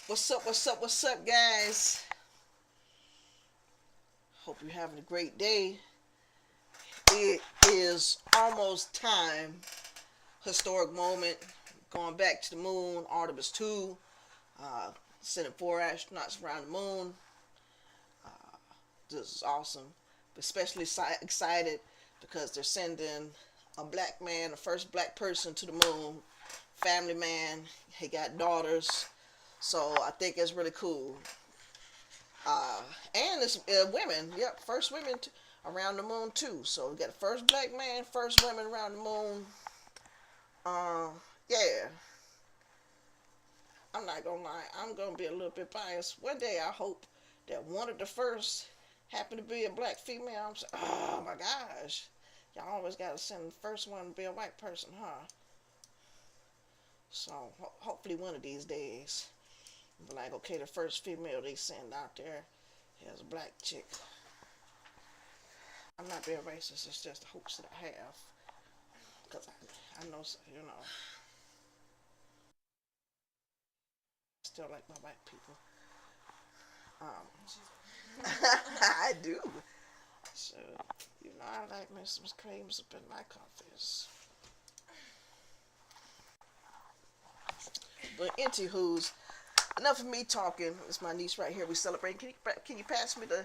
What's up, what's up, what's up, guys? Hope you're having a great day. It is almost time. Historic moment. Going back to the moon, Artemis II. Uh, Sending 4 astronauts around the moon. This is awesome. Especially excited because they're sending a black man, the first black person to the moon. Family man. He got daughters. So I think it's really cool. Uh, and it's women. Yep, first women around the moon too. So we got the first black man, first women around the moon. Uh, yeah, I'm not gonna lie. I'm gonna be a little bit biased. One day I hope that one of the first happen to be a black female. I'm saying, oh my gosh, y'all always gotta send the first one to be a white person, huh? So hopefully one of these days, be like, okay, the first female they send out there is a black chick. I'm not being racist. It's just the hopes that I have. Because I know, still like my white people. I do. So, I like me some creams up in my coffees. But anywho's, enough of me talking. It's my niece right here. We celebrate. Can you pass me the?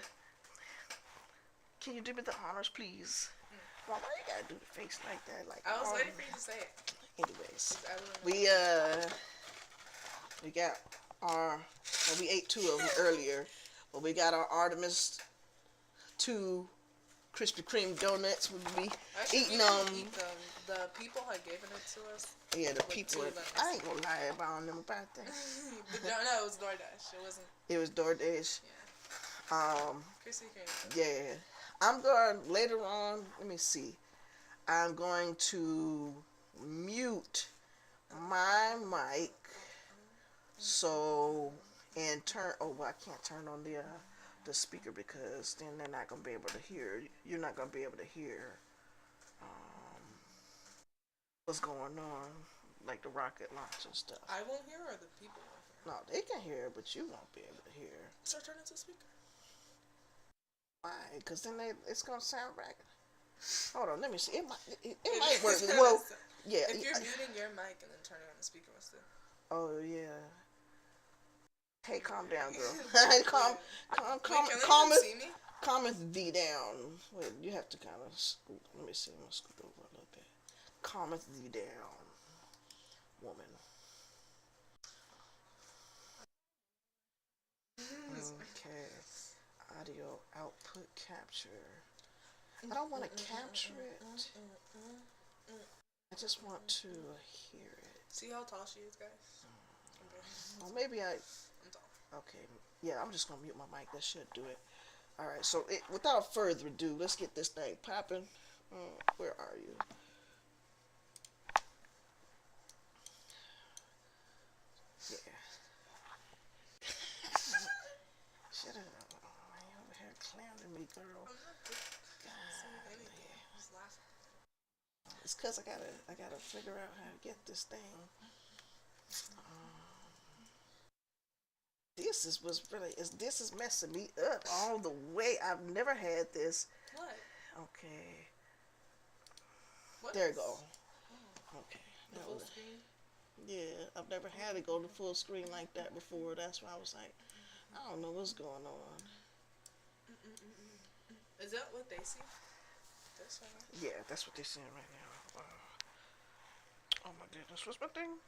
Can you do me the honors, please? Well, why you gotta do the face like that? Like I was waiting for you to say it. Anyways, we got our. Well, we ate 2 of them earlier, but we got our Artemis II Krispy Kreme donuts. We'll be eating them. The people had given it to us. Yeah, the people. I ain't gonna lie about them about that. But no, it was DoorDash. It wasn't. It was DoorDash. Yeah. Krispy Kreme. Yeah. I'm going later on. Let me see. I'm going to mute my mic and turn. Oh, well, I can't turn on the speaker because then they're not gonna be able to hear. You're not gonna be able to hear what's going on, like the rocket launch and stuff. I won't hear, or the people won't hear. No, they can hear, but you won't be able to hear. Start turning to a speaker. Why? Because then it's gonna sound right. Hold on, let me see. It might work. Well, yeah. If you're muting your mic and then turning on the speaker, must do. Oh yeah. Hey, calm down, girl. Calm thee down. Wait, you have to kind of scoot. Let me see. I'm gonna scoot over a little bit. Calmeth thee down, woman. Okay. Audio output capture. I don't want to capture it. I just want to hear it. See how tall she is, guys? Well, maybe I'm tall. Okay. Yeah, I'm just gonna mute my mic. That should do it. All right. So, without further ado, let's get this thing popping. Where are you? Yeah. Shut up. You over here clowning me, girl. I'm not saying anything. I'm just laughing. It's cause I gotta figure out how to get this thing. This is messing me up all the way. I've never had this. What? Okay. What? There you go. Okay. The full screen? Yeah, I've never had it go to full screen like that before. That's why I was like, I don't know what's going on. Is that what they see? This one? Yeah, that's what they're saying right now. Oh my goodness, what's my thing?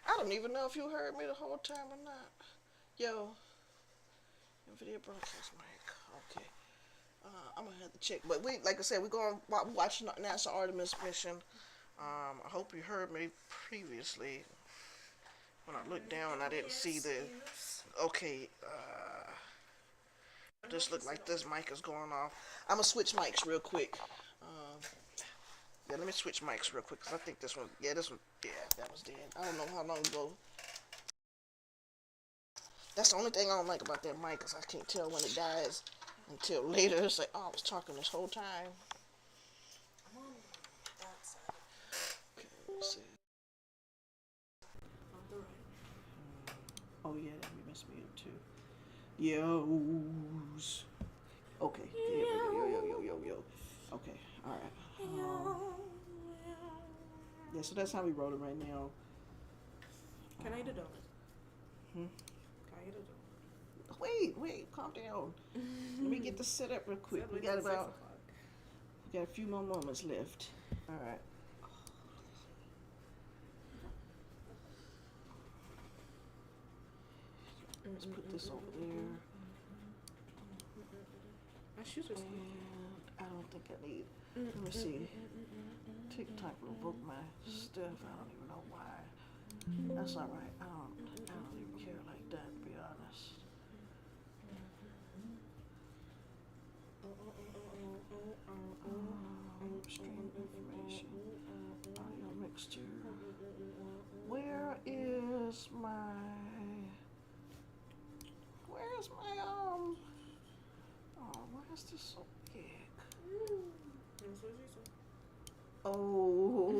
I don't even know if you heard me the whole time or not. Yo, video broadcast mic. Okay. I'm gonna have to check, but like I said, we're going to watch NASA Artemis mission. I hope you heard me previously. When I looked down, I didn't see the. Okay. Just look like this mic is going off. I'm gonna switch mics real quick. Yeah, let me switch mics real quick because I think this one. Yeah, that was dead. I don't know how long ago. That's the only thing I don't like about that mic is I can't tell when it dies until later. It's like, oh, I was talking this whole time. I'm on that side. Okay, let's see. On the right. Oh yeah, we must be it too. Yo's. Okay. Yo. Okay. All right. Yeah. So that's how we rolling right now. Can I eat a donut? Hmm? Can I eat a donut? Wait. Calm down. Let me get the setup real quick. We Wait got till 6 about. o'clock. We got a few more moments left. All right. Let's put this over there. My shoes are squeaky. And I don't think I need. Let me see. TikTok revoked my stuff. I don't even know why. That's all right. I don't even care like that, to be honest. Stream information. Audio mixture. Where's my oh, why is this so big? That's what she said. Oh,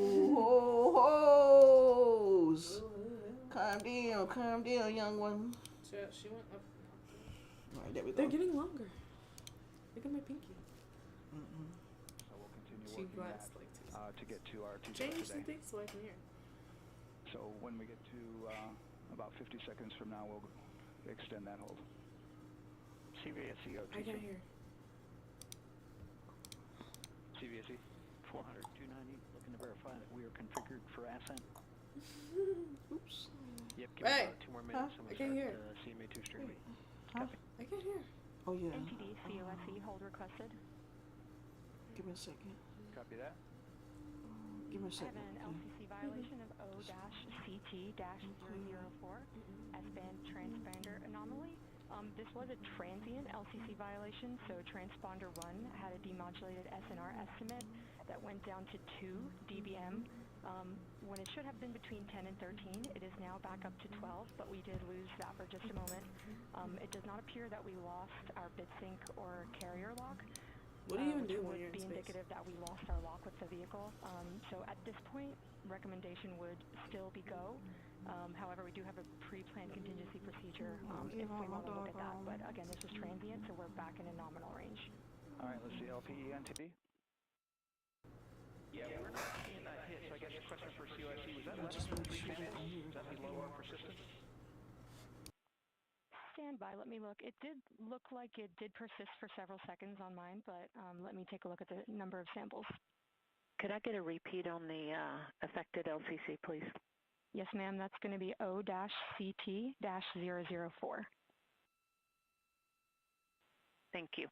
calm down, young one. She went up. All right, there we go. They're getting longer. Look at my pinky. So we'll continue She working glanced that like two to get to our two Change some today. things so I can hear. So when we get to about 50 seconds from now, we'll extend that hold. CVSE OTC. I can't hear. CVSE 400 290, looking to verify that we are configured for ascent. Oops. Yep, give me Hey! about 2 more minutes Huh? and I we'll can't hear. start CMA2 streaming. Huh? I can't hear. Oh yeah. NTD COSE hold requested. Give me a second. Copy that. Give me a I have second. an LCC violation of O-CT-004 S-band transponder anomaly. This was a transient LCC violation, so transponder 1 had a demodulated SNR estimate that went down to 2 dBm when it should have been between 10 and 13. It is now back up to 12, but we did lose that for just a moment. It does not appear that we lost our bit sync or carrier lock. What do you even which do when would you're in be space? indicative that we lost our lock with the vehicle. So at this point, recommendation would still be go. However, we do have a pre-planned contingency procedure if we want to look at that. But again, this is transient, so we're back in a nominal range. All right, let's see LPE NTD. Yeah, we're not seeing that hit, so I guess the question for COSE, was that less than 3 samples? Is that below our persistence? Stand by, let me look. It did look like it did persist for several seconds on mine, but let me take a look at the number of samples. Could I get a repeat on the affected LCC, please? Yes, ma'am, that's going to be O-CT-004. Thank you.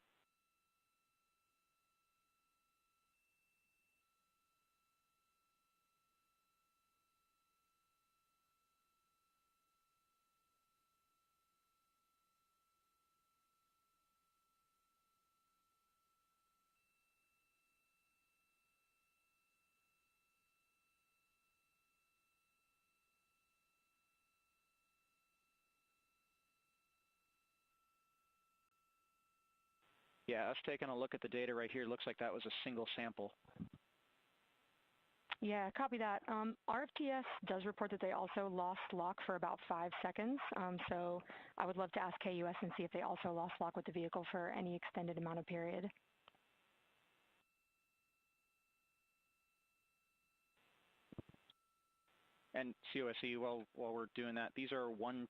Yeah, us taking a look at the data right here, looks like that was a single sample. Yeah, copy that. RFTS does report that they also lost lock for about 5 seconds. So I would love to ask KUS and see if they also lost lock with the vehicle for any extended amount of period. And COSE, while we're doing that, these are 1/10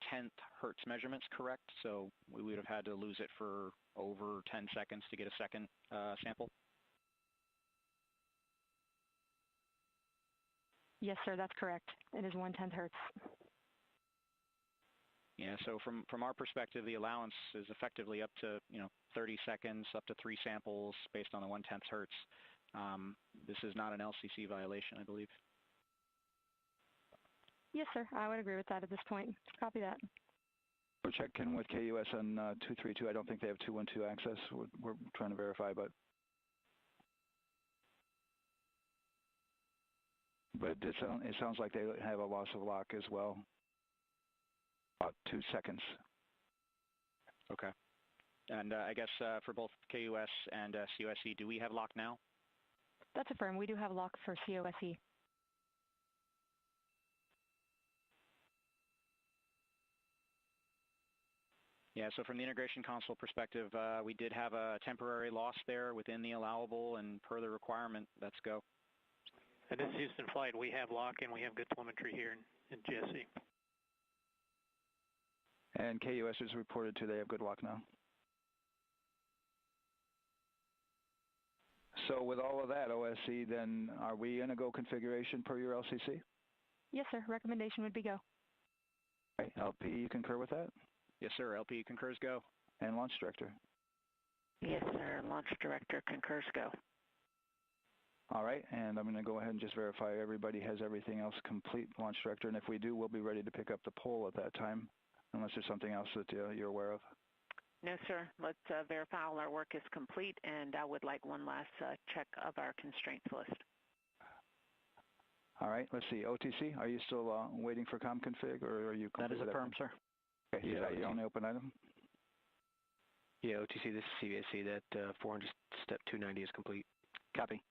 hertz measurements, correct? So we would have had to lose it for over 10 seconds to get a second sample? Yes, sir, that's correct. It is 1/10 hertz. Yeah, so from our perspective, the allowance is effectively up to 30 seconds, up to 3 samples based on the 1/10 hertz. This is not an LCC violation, I believe. Yes, sir, I would agree with that at this point. Copy that. We're checking with KUS on 232. I don't think they have 212 access. We're trying to verify, but it sounds like they have a loss of lock as well. About 2 seconds. Okay. And I guess for both KUS and COSE, do we have lock now? That's affirmed. We do have lock for COSE. Yeah, so from the integration console perspective, we did have a temporary loss there within the allowable, and per the requirement, let's go. And this is Houston Flight. We have lock and we have good telemetry here in GSC. And KUS is reported to they have good lock now. So with all of that, OSC, then are we in a go configuration per your LCC? Yes, sir. Recommendation would be go. Right. LP, you concur with that? Yes, sir. LP concurs go. And Launch Director? Yes, sir. Launch Director concurs go. All right, and I'm going to go ahead and just verify everybody has everything else complete, Launch Director, and if we do, we'll be ready to pick up the poll at that time, unless there's something else that you're aware of. No, sir. Let's verify all our work is complete, and I would like one last check of our constraints list. All right, let's see. OTC, are you still waiting for ComConfig, or are you... That is affirmed, sir. Okay, yeah, is that your only open item? Yeah, OTC, this is CVSC. That 400 step 290 is complete. Copy.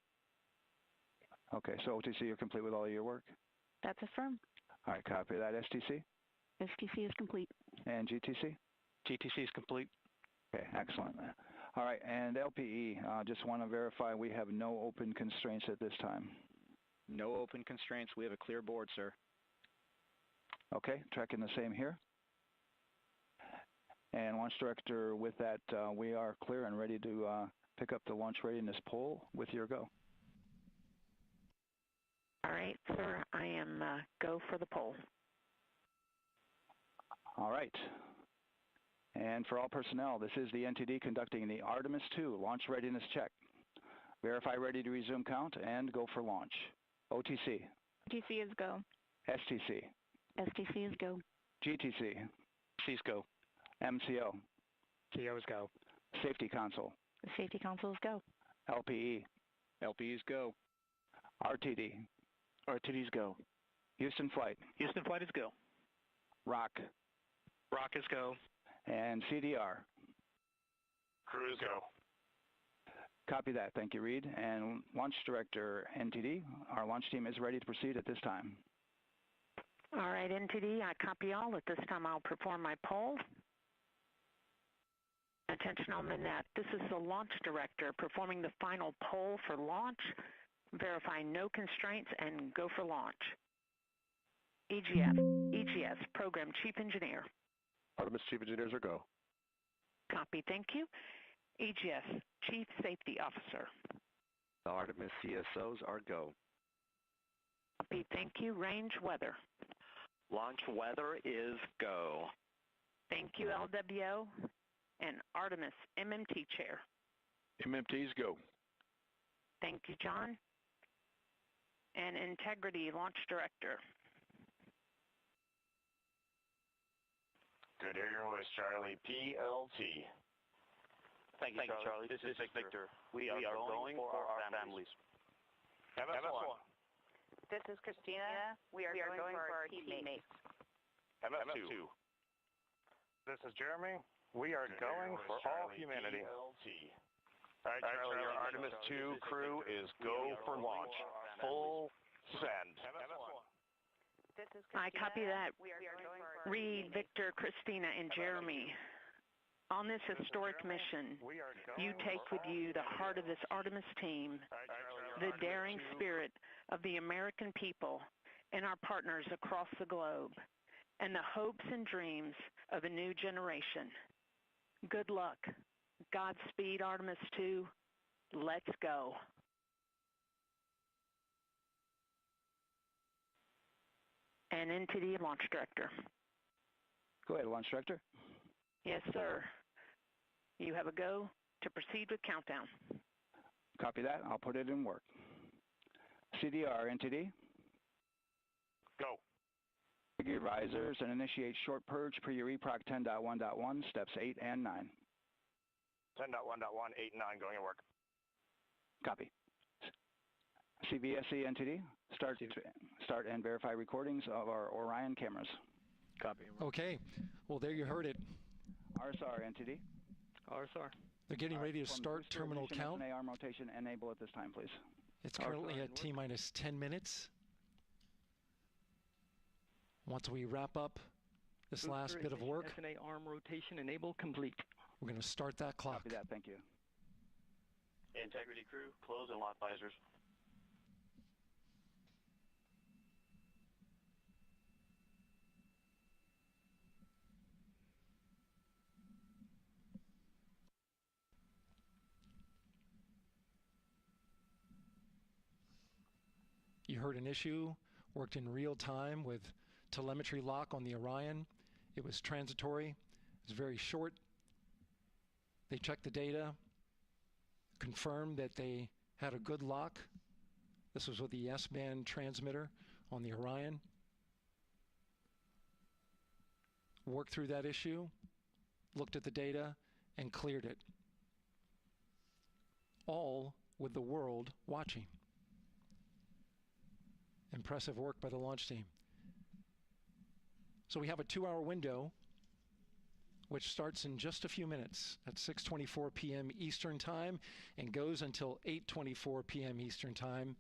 Okay, so OTC, you're complete with all of your work? That's affirmed. All right, copy that. STC? STC is complete. And GTC? GTC is complete. Okay, excellent. All right, and LPE, just want to verify we have no open constraints at this time. No open constraints. We have a clear board, sir. Okay, tracking the same here. And Launch Director, with that, we are clear and ready to pick up the launch readiness poll with your go. All right, sir. I am go for the poll. All right. And for all personnel, this is the NTD conducting the Artemis II launch readiness check. Verify ready to resume count and go for launch. OTC. OTC is go. STC. STC is go. GTC. C's go. MCO. CO is go. Safety Console. The Safety Console is go. LPE. LP is go. RTD. RTD is go. Houston Flight. Houston Flight is go. ROC. ROC is go. And CDR. Crew is go. Copy that. Thank you, Reed. And Launch Director, NTD, our launch team is ready to proceed at this time. All right, NTD, I copy all. At this time, I'll perform my poll. Attention on the net. This is the Launch Director performing the final poll for launch, verifying no constraints, and go for launch. EGS, Program Chief Engineer. Artemis Chief Engineers are go. Copy, thank you. EGS, Chief Safety Officer. The Artemis CSOs are go. Copy, thank you. Range Weather. Launch weather is go. Thank you, LWO. And Artemis MMT Chair. MMTs go. Thank you, John. And Integrity Launch Director. Good to hear your voice, Charlie. PLT. Thank you, Charlie. This is Victor. We are going for our families. MS1. This is Christina. We are going for our teammates. MS2. This is Jeremy. We are going for all humanity. All right, Charlie, your Artemis II crew is go for launch. Full send. This is I Christina. copy that. We are going for our Reed, teammates. Victor, Christina, and Jeremy. On this historic mission, you take with you the heart of this Artemis team, the daring spirit of the American people and our partners across the globe, and the hopes and dreams of a new generation. Good luck. Godspeed, Artemis II. Let's go. And NTD Launch Director. Go ahead, Launch Director. Yes, sir. You have a go to proceed with countdown. Copy that. I'll put it in work. CDR, NTD. Go. Figure risers and initiate short purge per your EPROC 10.1.1, steps 8 and 9. 10.1.1, 8 and 9 going to work. Copy. CVSC NTD, start and verify recordings of our Orion cameras. Copy. Okay. Well, there you heard it. RSR NTD. RSR. They're getting ready to start terminal count. ARM rotation enable at this time, please. It's currently at T-minus 10 minutes. Once we wrap up this last bit of work. SNA arm rotation enabled complete. We're going to start that clock. Copy that. Thank you. Integrity crew, close and lock visors. You heard an issue, worked in real time with telemetry lock on the Orion. It was transitory. It was very short. They checked the data, confirmed that they had a good lock. This was with the S-band transmitter on the Orion. Worked through that issue, looked at the data, and cleared it. All with the world watching. Impressive work by the launch team. So we have a 2-hour window, which starts in just a few minutes at 6:24 p.m. Eastern Time and goes until 8:24 p.m. Eastern Time.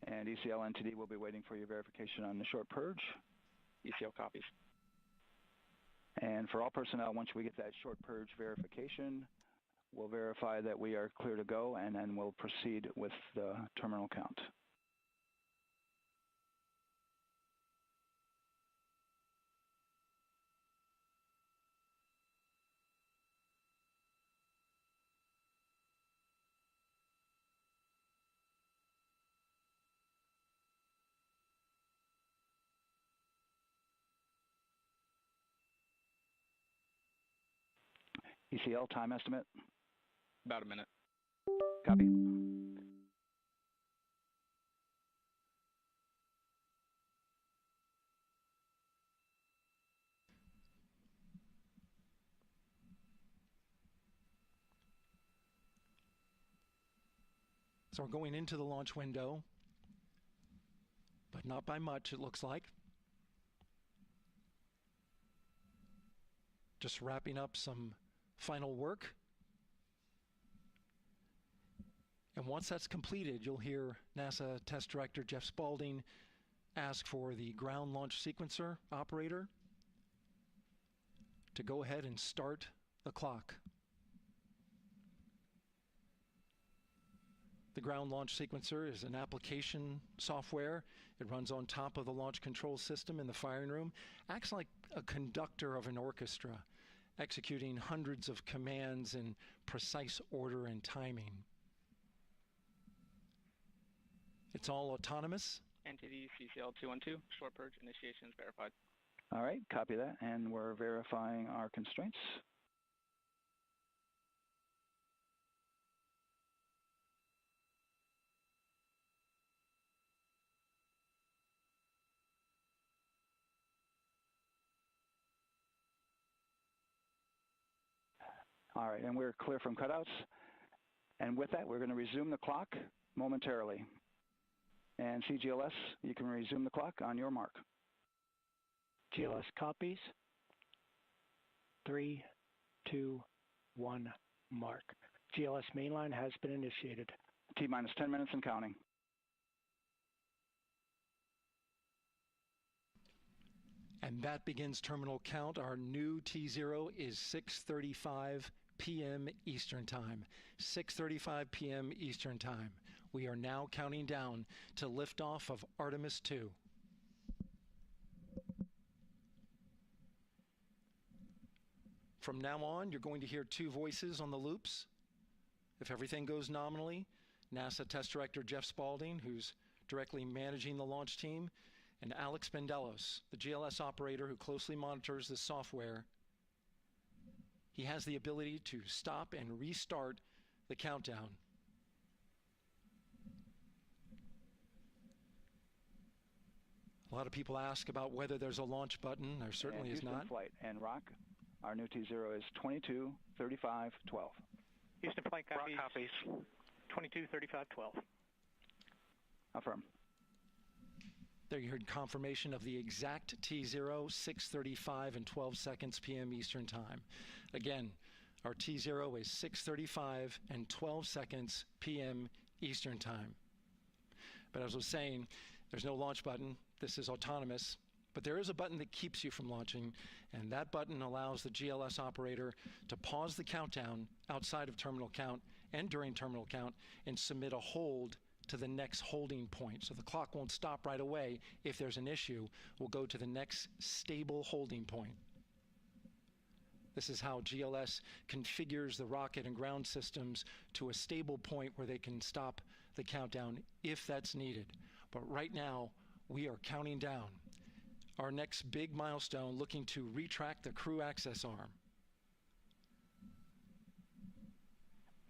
And ECL NTD will be waiting for your verification on the short purge. ECL copies. And for all personnel, once we get that short purge verification, we'll verify that we are clear to go, and then we'll proceed with the terminal count. ECL time estimate? About a minute. Copy. So we're going into the launch window, but not by much, it looks like. Just wrapping up some final work. And once that's completed, you'll hear NASA Test Director Jeff Spaulding ask for the ground launch sequencer operator to go ahead and start the clock. The ground launch sequencer is an application software. It runs on top of the launch control system in the firing room, acts like a conductor of an orchestra, executing hundreds of commands in precise order and timing. It's all autonomous. NTD CCL 212, short purge initiation is verified. All right, copy that, and we're verifying our constraints. All right, and we're clear from cutouts. And with that, we're going to resume the clock momentarily. And CGLS, you can resume the clock on your mark. GLS copies. 3, 2, 1, mark. GLS mainline has been initiated. T-minus 10 minutes and counting. And that begins terminal count. Our new T0 is 6:35 p.m. Eastern Time. 6:35 p.m. Eastern Time. We are now counting down to liftoff of Artemis II. From now on, you're going to hear two voices on the loops. If everything goes nominally, NASA Test Director Jeff Spaulding, who's directly managing the launch team, and Alex Bendelos, the GLS operator who closely monitors the software. He has the ability to stop and restart the countdown. A lot of people ask about whether there's a launch button. There certainly is not. Flight and Rock, our new T0 is 22:35:12. Houston flight copies. Rock copies. 22:35:12. Affirm. There you heard confirmation of the exact T0, 6:35 and 12 seconds p.m. Eastern Time. Again, our T0 is 6:35 and 12 seconds p.m. Eastern Time. But as I was saying, there's no launch button. This is autonomous. But there is a button that keeps you from launching, and that button allows the GLS operator to pause the countdown outside of terminal count and during terminal count and submit a hold to the next holding point. So the clock won't stop right away. If there's an issue, we'll go to the next stable holding point. This is how GLS configures the rocket and ground systems to a stable point where they can stop the countdown if that's needed. But right now, we are counting down. Our next big milestone, looking to retract the crew access arm.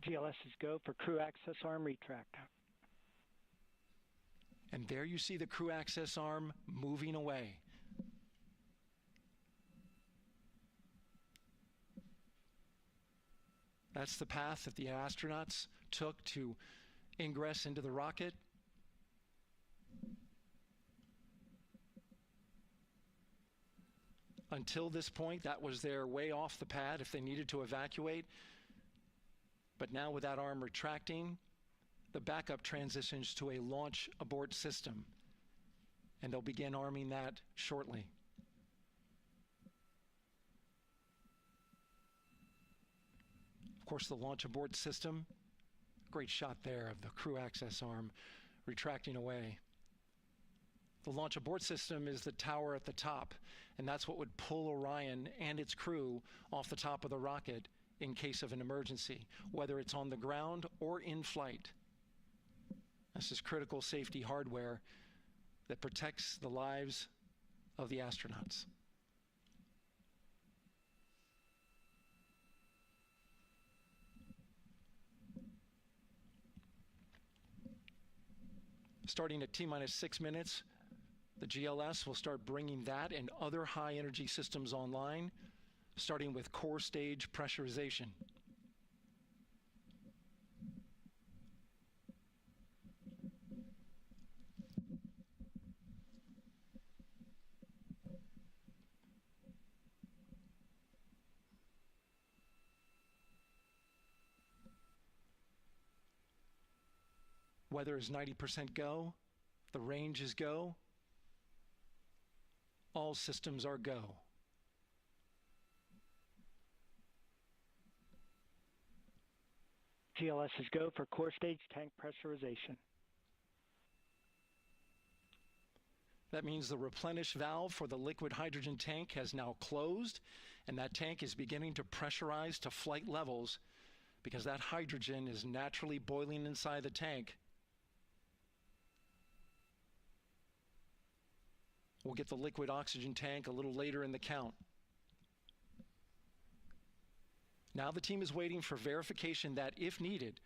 GLS is go for crew access arm retract. And there you see the crew access arm moving away. That's the path that the astronauts took to ingress into the rocket. Until this point, that was their way off the pad if they needed to evacuate. But now with that arm retracting, the backup transitions to a launch abort system. And they'll begin arming that shortly. Of course, the launch abort system, great shot there of the crew access arm retracting away. The launch abort system is the tower at the top, and that's what would pull Orion and its crew off the top of the rocket in case of an emergency, whether it's on the ground or in flight. This is critical safety hardware that protects the lives of the astronauts. Starting at T-minus 6 minutes, the GLS will start bringing that and other high-energy systems online, starting with core stage pressurization. Weather is 90% go. The range is go. All systems are go. GLS is go for core stage tank pressurization. That means the replenish valve for the liquid hydrogen tank has now closed, and that tank is beginning to pressurize to flight levels because that hydrogen is naturally boiling inside the tank. We'll get the liquid oxygen tank a little later in the count. Now the team is waiting for verification that, if needed,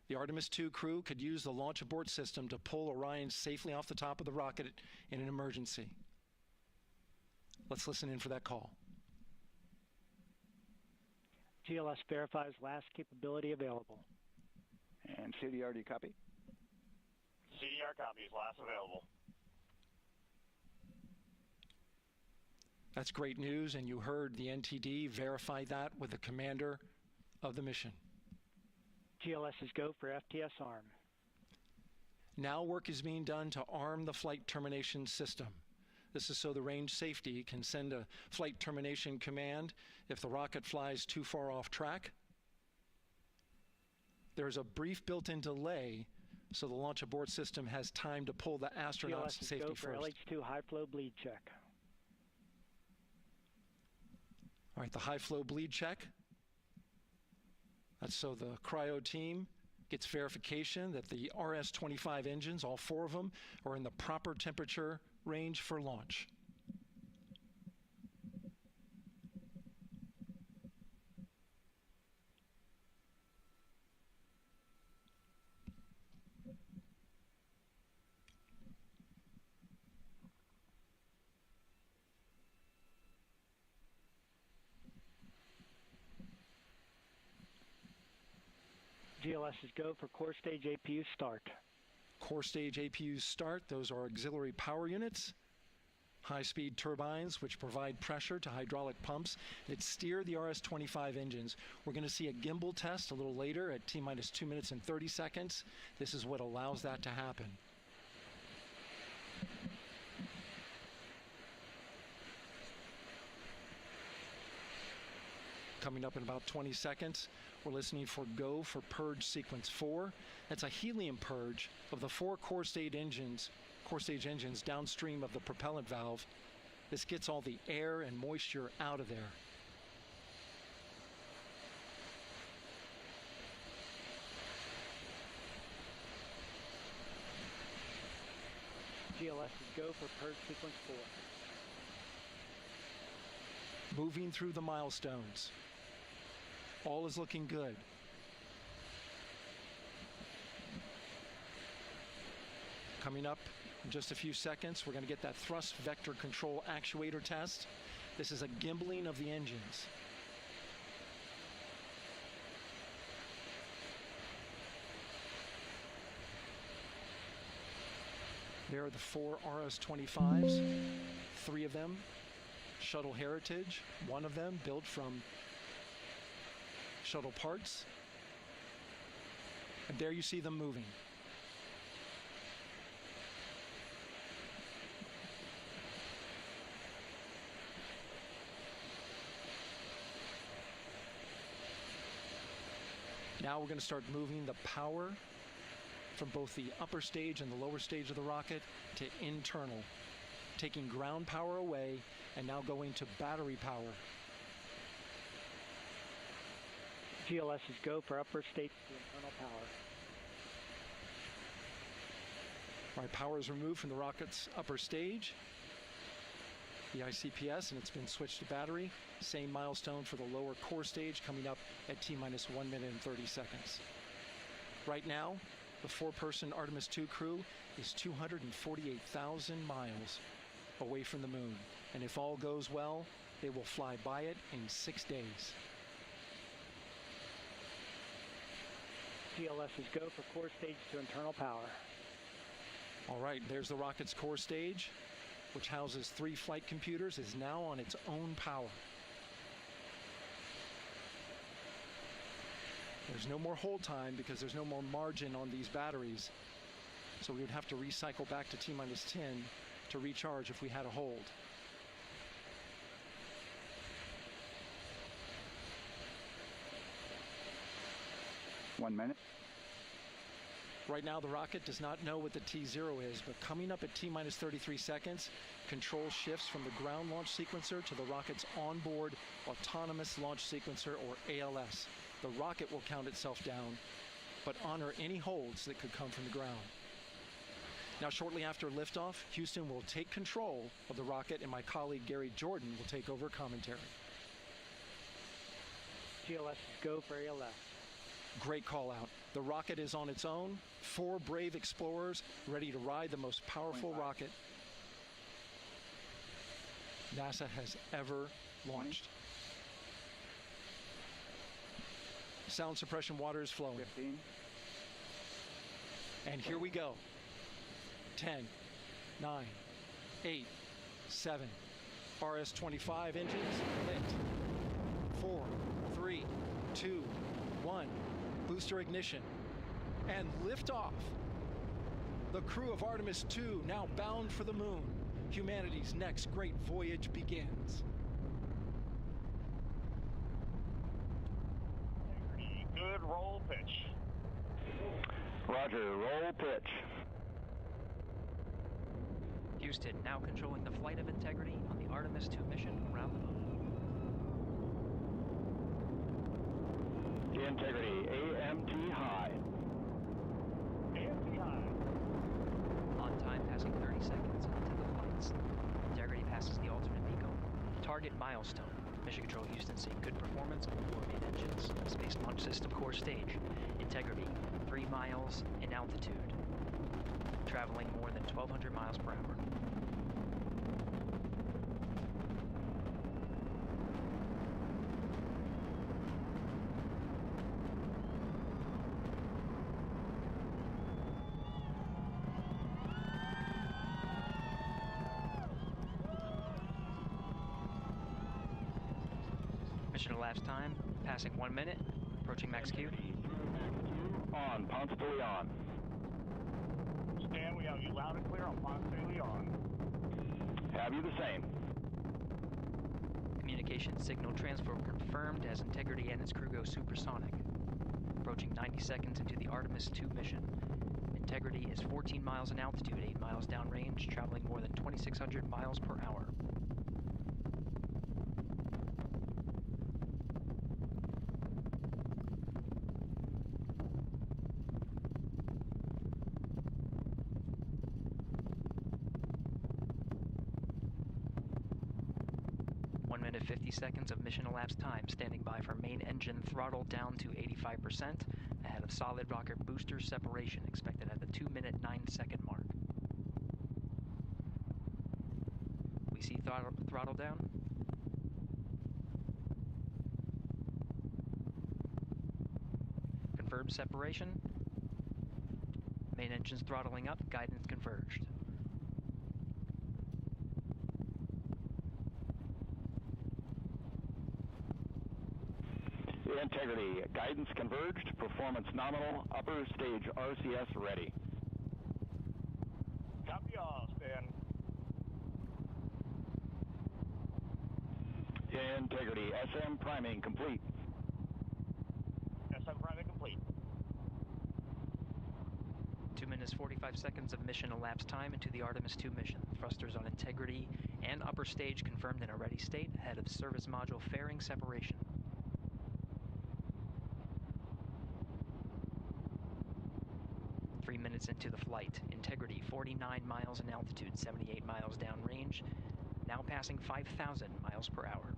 the Artemis II crew could use the launch abort system to pull Orion safely off the top of the rocket in an emergency. Let's listen in for that call. GLS verifies last capability available. And CDR, do you copy? CDR copies, last available. That's great news, and you heard the NTD verify that with the commander of the mission. GLS is go for FTS arm. Now work is being done to arm the flight termination system. This is so the range safety can send a flight termination command if the rocket flies too far off track. There's a brief built-in delay so the launch abort system has time to pull the astronauts to safety first. GLS is go for LH2 high flow bleed check. All right, the high flow bleed check. That's so the cryo team gets verification that the RS-25 engines, all 4 of them, are in the proper temperature range for launch. GLS is go for core stage APU start. Core stage APUs start. Those are auxiliary power units, high-speed turbines which provide pressure to hydraulic pumps that steer the RS-25 engines. We're going to see a gimbal test a little later at T-minus 2 minutes and 30 seconds. This is what allows that to happen. coming up in about 20 seconds. We're listening for go for purge sequence 4. That's a helium purge of the 4 core stage engines downstream of the propellant valve. This gets all the air and moisture out of there. GLS is go for purge sequence 4. Moving through the milestones. All is looking good. Coming up in just a few seconds, we're going to get that thrust vector control actuator test. This is a gimbaling of the engines. There are the 4 RS-25s, 3 of them Shuttle Heritage, 1 of them built from shuttle parts. And there you see them moving. Now we're going to start moving the power from both the upper stage and the lower stage of the rocket to internal, taking ground power away and now going to battery power. GLS is go for upper stage to internal power. All right, power is removed from the rocket's upper stage, the ICPS, and it's been switched to battery. Same milestone for the lower core stage coming up at T-minus 1 minute and 30 seconds. Right now, the 4-person Artemis II crew is 248,000 miles away from the moon. And if all goes well, they will fly by it in 6 days. GLS is go for core stage to internal power. All right, there's the rocket's core stage, which houses 3 flight computers, is now on its own power. There's no more hold time because there's no more margin on these batteries. So we would have to recycle back to T-minus 10 to recharge if we had a hold. One minute. Right now, the rocket does not know what the T0 is, but coming up at T-minus 33 seconds, control shifts from the ground launch sequencer to the rocket's onboard autonomous launch sequencer, or ALS. The rocket will count itself down, but honor any holds that could come from the ground. Now, shortly after liftoff, Houston will take control of the rocket, and my colleague Gary Jordan will take over commentary. GLS is go for ALS. Great call out. The rocket is on its own. 4 brave explorers ready to ride the most powerful rocket NASA has ever launched. Sound suppression water is flowing. 15. And here we go. 10, 9, 8, 7. RS-25 engines lit. 4, 3, 2, 1. Booster ignition. And liftoff. The crew of Artemis II now bound for the moon. Humanity's next great voyage begins. Good roll pitch. Roger, roll pitch. Houston now controlling the flight of integrity on the Artemis II mission around the moon. Integrity, AMT high. AMT high. On time passing 30 seconds into the flights. Integrity passes the alternate beacon. Target milestone. Mission Control Houston seeing good performance on the 4 main engines. Space Launch System core stage. Integrity, 3 miles in altitude. Traveling more than 1,200 miles per hour. Mission elapsed time, passing 1 minute, approaching max Q. On, Ponce de Leon. Stan, we have you loud and clear on Ponce de Leon. Have you the same? Communication signal transfer confirmed as Integrity and its crew go supersonic. Approaching 90 seconds into the Artemis II mission. Integrity is 14 miles in altitude, 8 miles downrange, traveling more than 2,600 miles per hour. Minute 50 seconds of mission elapsed time, standing by for main engine throttle down to 85%, ahead of solid rocket booster separation, expected at the 2-minute 9-second mark. We see throttle down. Confirmed separation. Main engine's throttling up, guidance converged. Integrity, guidance converged, performance nominal, upper stage RCS ready. Copy all, Stan. Integrity, SM priming complete. SM priming complete. 2 minutes 45 seconds of mission elapsed time into the Artemis II mission. Thrusters on Integrity and upper stage confirmed in a ready state, ahead of service module fairing separation. 3 minutes into the flight, Integrity 49 miles in altitude, 78 miles downrange, now passing 5,000 miles per hour.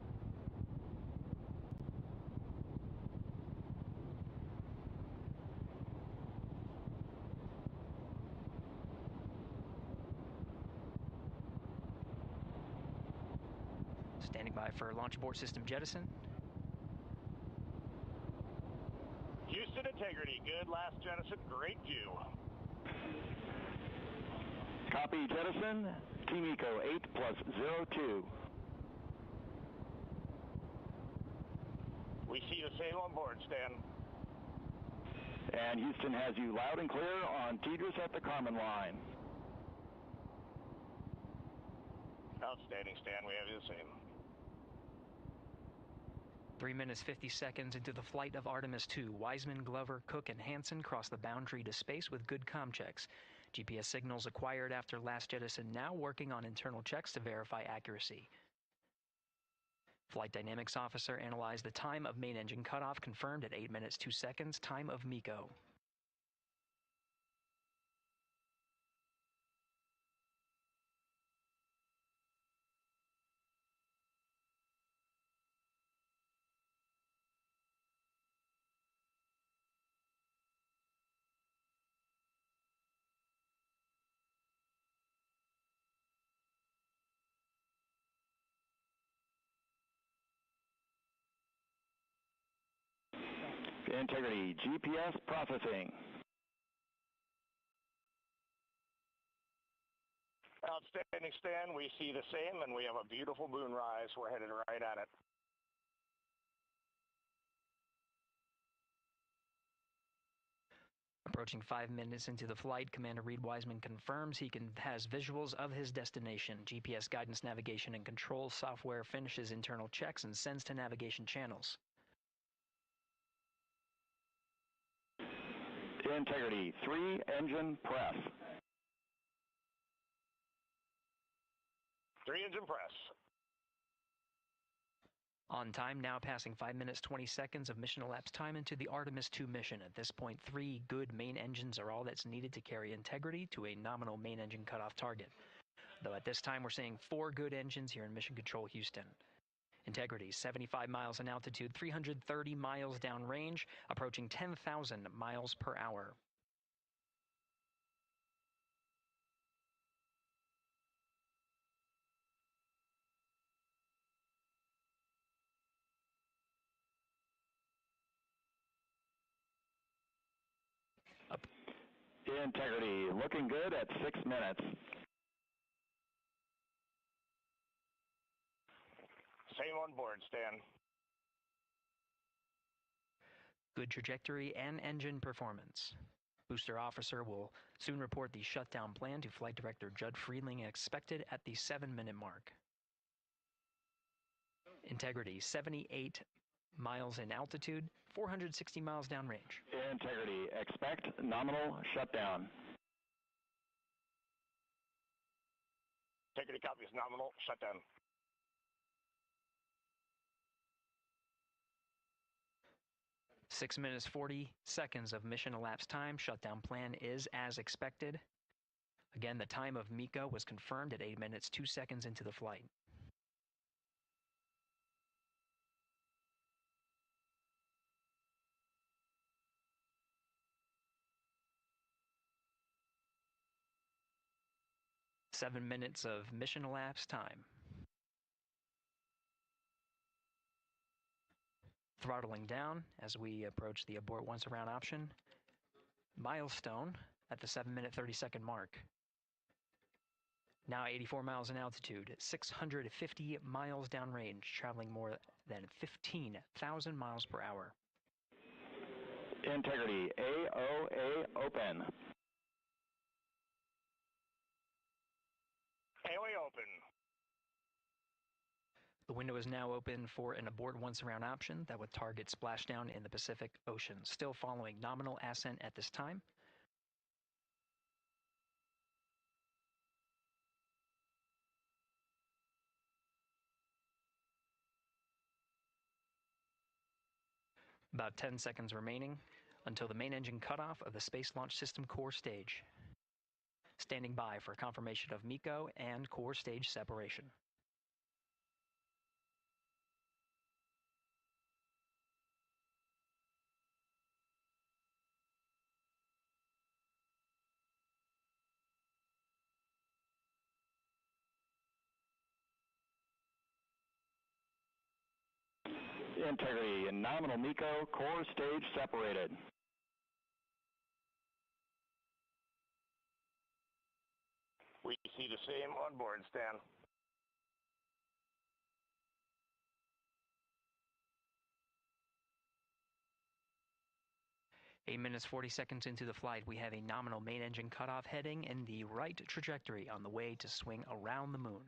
Standing by for launch abort system jettison. Houston Integrity, good last jettison, great view. Copy jettison, Team Eco 8+02. We see the same on board, Stan. And Houston has you loud and clear on Tidris at the Kármán line. Outstanding, Stan, we have you the same. 3 minutes 50 seconds into the flight of Artemis II, Wiseman, Glover, Cook, and Hansen cross the boundary to space with good comm checks. GPS signals acquired after last jettison now working on internal checks to verify accuracy. Flight Dynamics Officer analyzed the time of main engine cutoff, confirmed at 8 minutes 2 seconds, time of MECO. Integrity, GPS processing. Outstanding, Stan. We see the same, and we have a beautiful moonrise. We're headed right at it. Approaching 5 minutes into the flight, Commander Reed Wiseman confirms he has visuals of his destination. GPS guidance, navigation, and control software finishes internal checks and sends to navigation channels. Integrity, 3 engine press. 3 engine press. On time, now passing 5 minutes 20 seconds of mission elapsed time into the Artemis II mission. At this point, 3 good main engines are all that's needed to carry Integrity to a nominal main engine cutoff target. Though at this time, we're seeing 4 good engines here in Mission Control Houston. Integrity, 75 miles in altitude, 330 miles downrange, approaching 10,000 miles per hour. Integrity, looking good at 6 minutes. Same on board, Stan. Good trajectory and engine performance. Booster officer will soon report the shutdown plan to Flight Director Judd Friedling, expected at the 7-minute mark. Integrity, 78 miles in altitude, 460 miles downrange. Integrity, expect nominal shutdown. Integrity copies nominal shutdown. Six minutes, 40 seconds of mission elapsed time. Shutdown plan is as expected. Again, the time of MECO was confirmed at 8 minutes, 2 seconds into the flight. Seven minutes of mission elapsed time. Throttling down as we approach the abort once around option. Milestone at the 7-minute 30-second mark. Now 84 miles in altitude, 650 miles downrange, traveling more than 15,000 miles per hour. Integrity, AOA open. AOA open. The window is now open for an abort once around option that would target splashdown in the Pacific Ocean. Still following nominal ascent at this time. About 10 seconds remaining until the main engine cutoff of the Space Launch System core stage. Standing by for confirmation of MECO and core stage separation. Integrity and nominal MECO, core stage separated. We see the same on board, Stan. Eight minutes, 40 seconds into the flight, we have a nominal main engine cutoff heading in the right trajectory on the way to swing around the moon.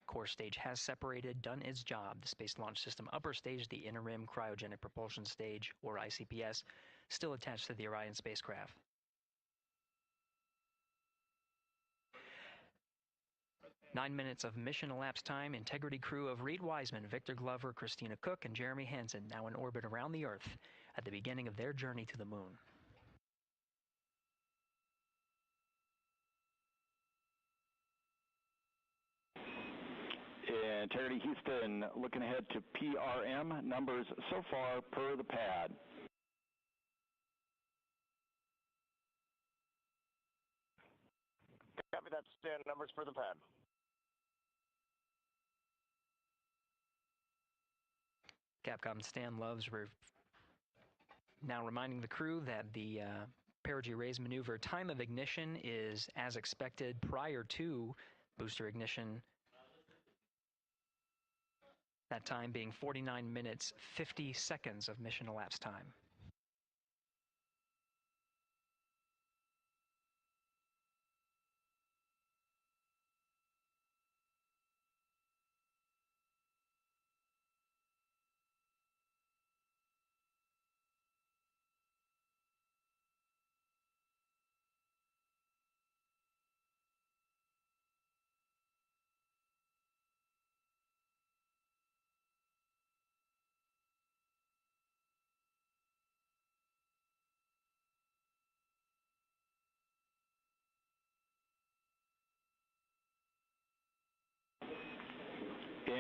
Core stage has separated, done its job. The Space Launch System upper stage, the Interim Cryogenic Propulsion Stage, or ICPS, still attached to the Orion spacecraft. Nine minutes of mission elapsed time. Integrity crew of Reed Wiseman, Victor Glover, Christina Cook, and Jeremy Hansen now in orbit around the Earth at the beginning of their journey to the moon. Integrity Houston, looking ahead to PRM numbers so far per the pad. Copy that, Stan. Numbers for the pad. Capcom Stan Loves now reminding the crew that the perigee raise maneuver time of ignition is as expected prior to booster ignition. That time being 49 minutes, 50 seconds of mission elapsed time.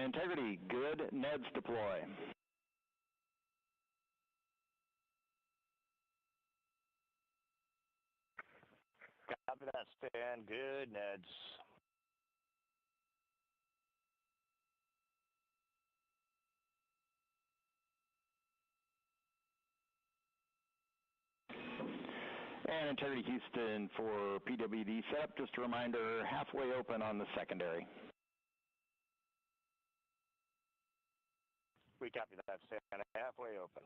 Integrity, good NEDS deploy. Copy that, Stan. Good, Neds. And Integrity Houston for PWD setup. Just a reminder, halfway open on the secondary. We copy that, Stan. Halfway open.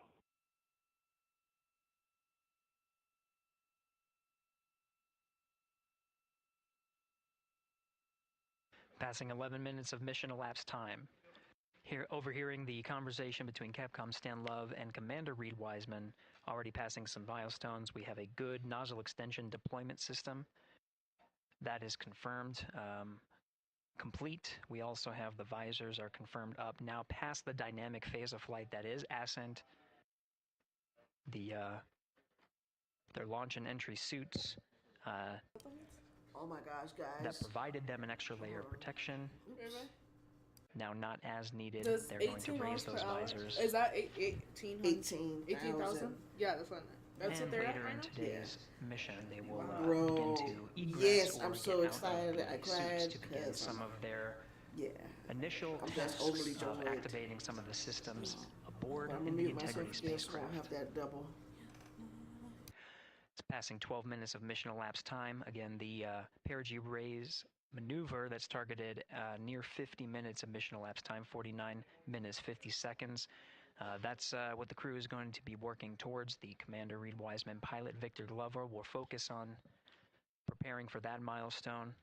Passing 11 minutes of mission elapsed time. overhearing the conversation between Capcom Stan Love and Commander Reed Wiseman, already passing some milestones. We have a good nozzle extension deployment system. That is confirmed. Complete. We also have the visors are confirmed up, now past the dynamic phase of flight, that is ascent. Their launch and entry suits oh my gosh, guys. that provided them an extra layer of protection. Now not as needed. Does They're going to raise those visors. Is that 18,000? Yeah, that's what. That's and what they're later at in right today's mission, they will Bro, begin to egress yes, or I'm get so out excited. of I the cried suits to begin because some of their initial I'm just tasks overly of joyed. activating some of the systems aboard I'm in gonna the mute myself Integrity again so I spacecraft. have that double. It's passing 12 minutes of mission elapsed time. Again, the perigee raise maneuver that's targeted near 50 minutes of mission elapsed time, 49 minutes, 50 seconds. That's what the crew is going to be working towards. The Commander Reed Wiseman, pilot Victor Glover will focus on preparing for that milestone.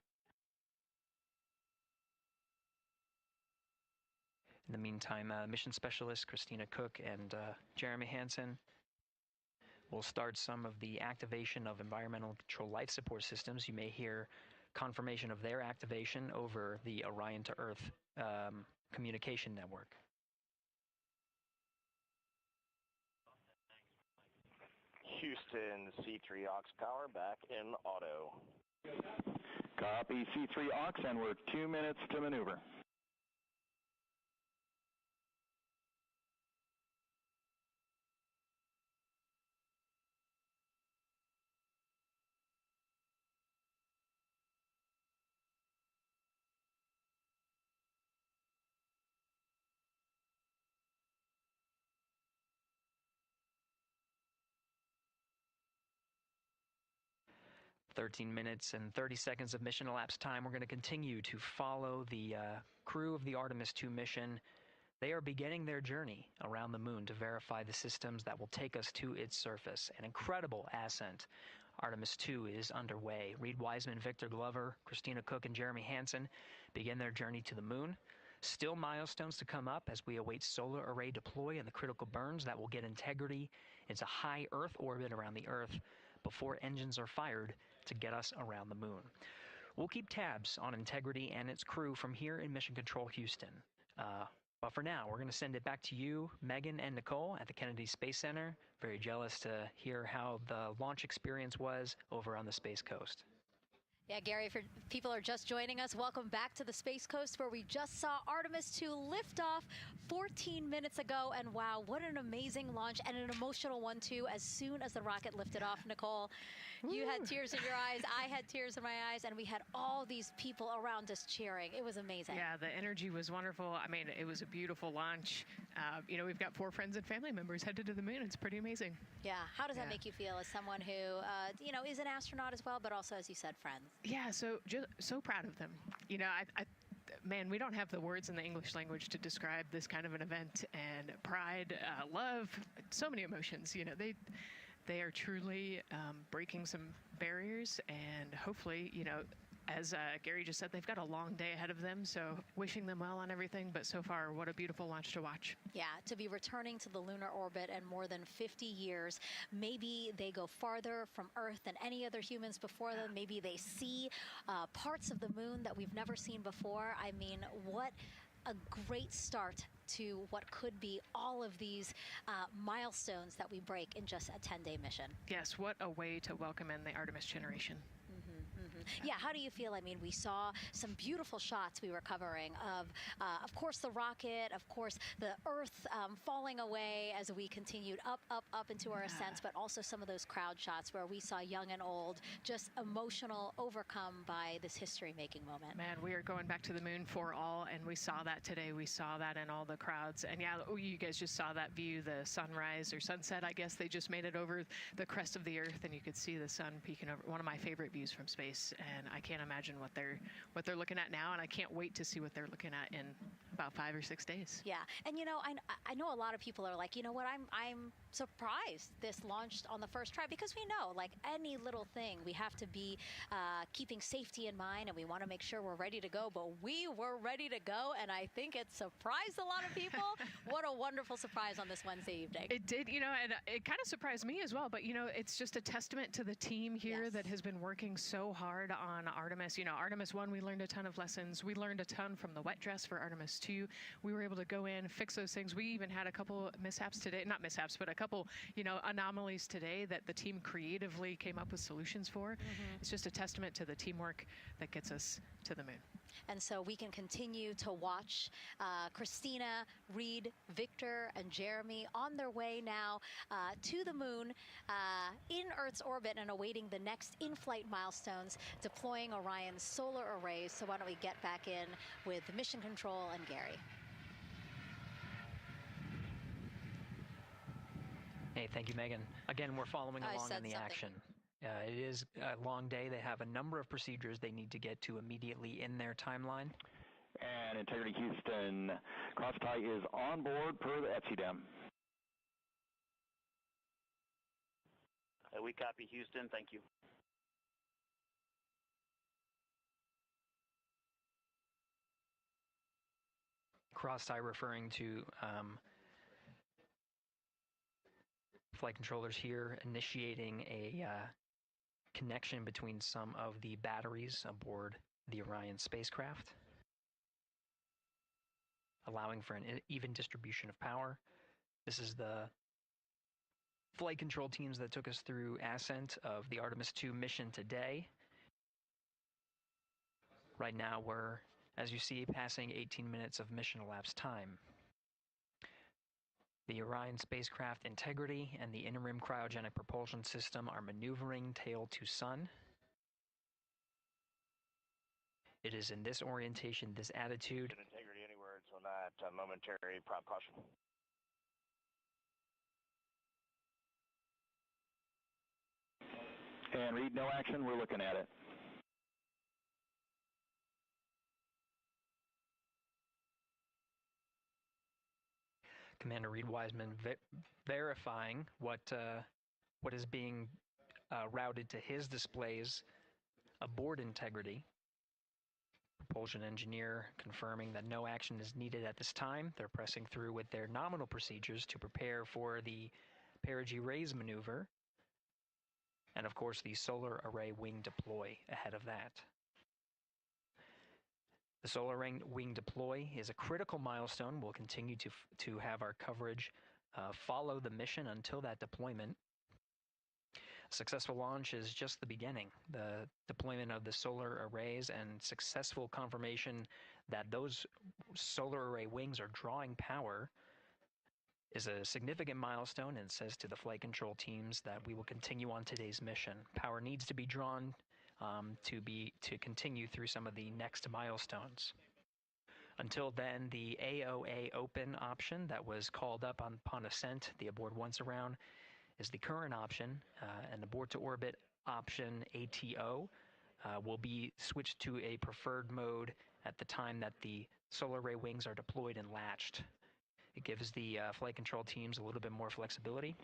In the meantime, mission specialist Christina Cook and Jeremy Hansen will start some of the activation of environmental control life support systems. You may hear confirmation of their activation over the Orion to Earth communication network. Houston, C3 aux power back in auto. Copy C3 aux, and we're 2 minutes to maneuver. "13 minutes and 30 seconds of mission elapsed time. We're going to continue to follow the crew of the Artemis II mission. They are beginning their journey around the moon to verify the systems that will take us to its surface. An incredible ascent. Artemis II is underway. Reed Wiseman, Victor Glover, Christina Cook, and Jeremy Hansen begin their journey to the moon. Still milestones to come up as we await solar array deploy and the critical burns that will get Integrity into high Earth orbit around the Earth before engines are fired to get us around the moon. We'll keep tabs on Integrity and its crew from here in Mission Control Houston. But for now, we're going to send it back to you, Megan and Nicole at the Kennedy Space Center. Very jealous to hear how the launch experience was over on the Space Coast. Yeah, Gary, if people are just joining us, welcome back to the Space Coast, where we just saw Artemis II lift off 14 minutes ago. And wow, what an amazing launch, and an emotional one, too, as soon as the rocket lifted off. Nicole, you had tears in your eyes, I had tears in my eyes, and we had all these people around us cheering. It was amazing. Yeah, the energy was wonderful. I mean, it was a beautiful launch. You know, we've got 4 friends and family members headed to the moon. It's pretty amazing. Yeah, how does that make you feel as someone who, you know, is an astronaut as well, but also, as you said, friends? Yeah, so proud of them. You know, man, we don't have the words in the English language to describe this kind of an event, and pride, love, so many emotions. You know, they are truly breaking some barriers, and hopefully, you know, as Gary just said, they've got a long day ahead of them, so wishing them well on everything. But so far, what a beautiful launch to watch. Yeah, to be returning to the lunar orbit in more than 50 years. Maybe they go farther from Earth than any other humans before them. Maybe they see parts of the moon that we've never seen before. I mean, what a great start to what could be all of these milestones that we break in just a 10-day mission. Yes, what a way to welcome in the Artemis generation. Yeah, how do you feel? I mean, we saw some beautiful shots we were covering of course, the rocket, of course, the Earth falling away as we continued up into our ascents, but also some of those crowd shots where we saw young and old, just emotional, overcome by this history-making moment. Man, we are going back to the moon for all, and we saw that today. We saw that in all the crowds. And yeah, you guys just saw that view, the sunrise or sunset, I guess. They just made it over the crest of the Earth, and you could see the sun peeking over. One of my favorite views from space. And I can't imagine what they're looking at now, and I can't wait to see what they're looking at in about 5 or 6 days. Yeah, and I know a lot of people are like, you know what, I'm surprised this launched on the first try, because we know, like any little thing, we have to be keeping safety in mind, and we want to make sure we're ready to go. But we were ready to go, and I think it surprised a lot of people. What a wonderful surprise on this Wednesday evening. It did, and it kind of surprised me as well. But it's just a testament to the team here that has been working so hard on Artemis. Artemis 1, we learned a ton of lessons. We learned a ton from the wet dress for Artemis 2. We were able to go in, fix those things. We even had a couple mishaps today, not mishaps, but a couple, anomalies today that the team creatively came up with solutions for. It's just a testament to the teamwork that gets us to the moon. And so we can continue to watch Christina, Reed, Victor, and Jeremy on their way now to the moon in Earth's orbit and awaiting the next in-flight milestones, deploying Orion's solar arrays. So why don't we get back in with Mission Control and Gary. Hey, thank you, Megan. Again, we're following along in the action. It is a long day. They have a number of procedures they need to get to immediately in their timeline. And Integrity Houston, crosstie is on board per the ETSI-DEM. We copy, Houston. Thank you. Crosstie referring to flight controllers here initiating a connection between some of the batteries aboard the Orion spacecraft, allowing for an even distribution of power. This is the flight control teams that took us through ascent of the Artemis II mission today. Right now we're, as you see, passing 18 minutes of mission elapsed time. The Orion spacecraft integrity and the interim cryogenic propulsion system are maneuvering tail to sun. It is in this orientation, this attitude. Integrity anywhere until that momentary prop caution. And Reed, no action. We're looking at it. Commander Reed Wiseman verifying what is being routed to his displays aboard Integrity. Propulsion engineer confirming that no action is needed at this time. They're pressing through with their nominal procedures to prepare for the perigee raise maneuver. And of course, the solar array wing deploy ahead of that. The solar wing deploy is a critical milestone. We'll continue to have our coverage follow the mission until that deployment. A successful launch is just the beginning. The deployment of the solar arrays and successful confirmation that those solar array wings are drawing power is a significant milestone and says to the flight control teams that we will continue on today's mission. Power needs to be drawn to continue through some of the next milestones. Until then, the AOA open option that was called up upon ascent, the aboard once around, is the current option, and aboard to orbit option ATO will be switched to a preferred mode at the time that the solar array wings are deployed and latched. It gives the flight control teams a little bit more flexibility.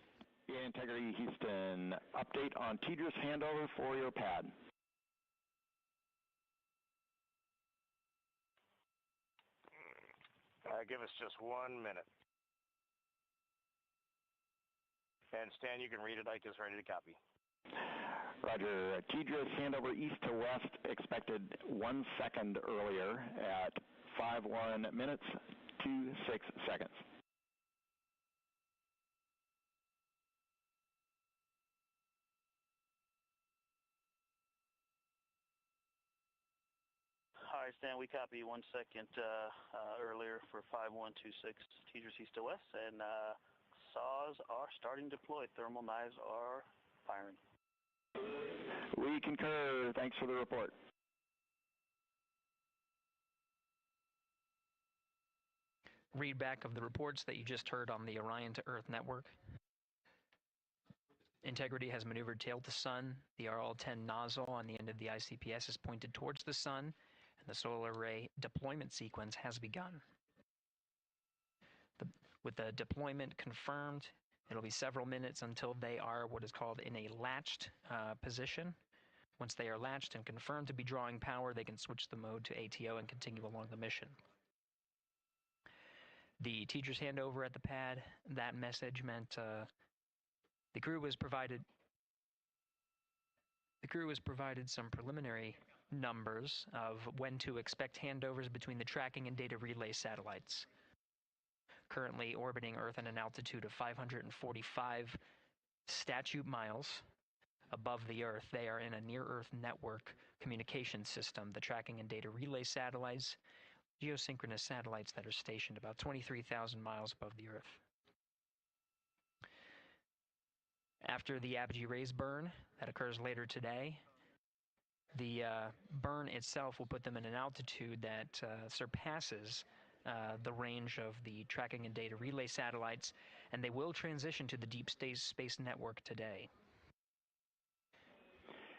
Integrity Houston, update on TDRS handover for your pad. Give us just 1 minute. And Stan, you can read it. Ike is ready to copy. Roger. TDRS handover east to west expected 1 second earlier at 5:1 minutes 26 seconds. All right, Stan, we copy 1 second earlier for 5126 TDRS east to west, and saws are starting to deploy. Thermal knives are firing. We concur. Thanks for the report. Read back of the reports that you just heard on the Orion to Earth network. Integrity has maneuvered tail to sun. The RL-10 nozzle on the end of the ICPS is pointed towards the sun, and the solar array deployment sequence has begun. With the deployment confirmed, it'll be several minutes until they are what is called in a latched position. Once they are latched and confirmed to be drawing power, they can switch the mode to ATO and continue along the mission. The teacher's handover at the pad, that message meant the crew was provided some preliminary numbers of when to expect handovers between the tracking and data relay satellites. Currently orbiting Earth at an altitude of 545 statute miles above the Earth, they are in a near-Earth network communication system. The tracking and data relay satellites, geosynchronous satellites that are stationed about 23,000 miles above the Earth. After the apogee rays burn, that occurs later today, the burn itself will put them in an altitude that surpasses the range of the tracking and data relay satellites, and they will transition to the deep space network today.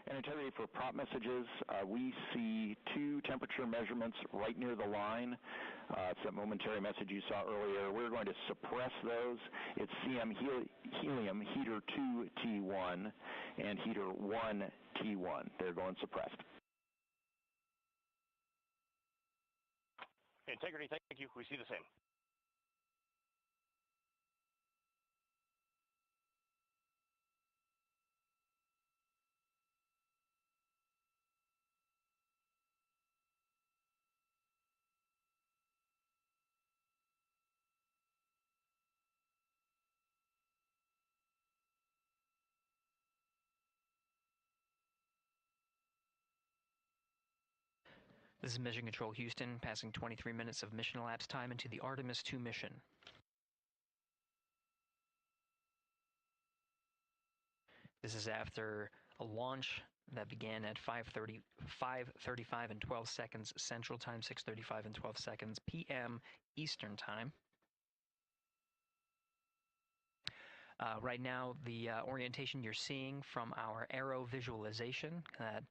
And integrity for prop messages, we see 2 temperature measurements right near the line. It's that momentary message you saw earlier. We're going to suppress those. It's CM helium heater 2 T1 and heater 1 T1. They're going suppressed. Integrity, thank you. We see the same. This is Mission Control Houston, passing 23 minutes of mission elapsed time into the Artemis II mission. This is after a launch that began at 5:35 and 12 seconds Central Time, 6:35 and 12 seconds p.m. Eastern Time. Right now, the orientation you're seeing from our aero visualization that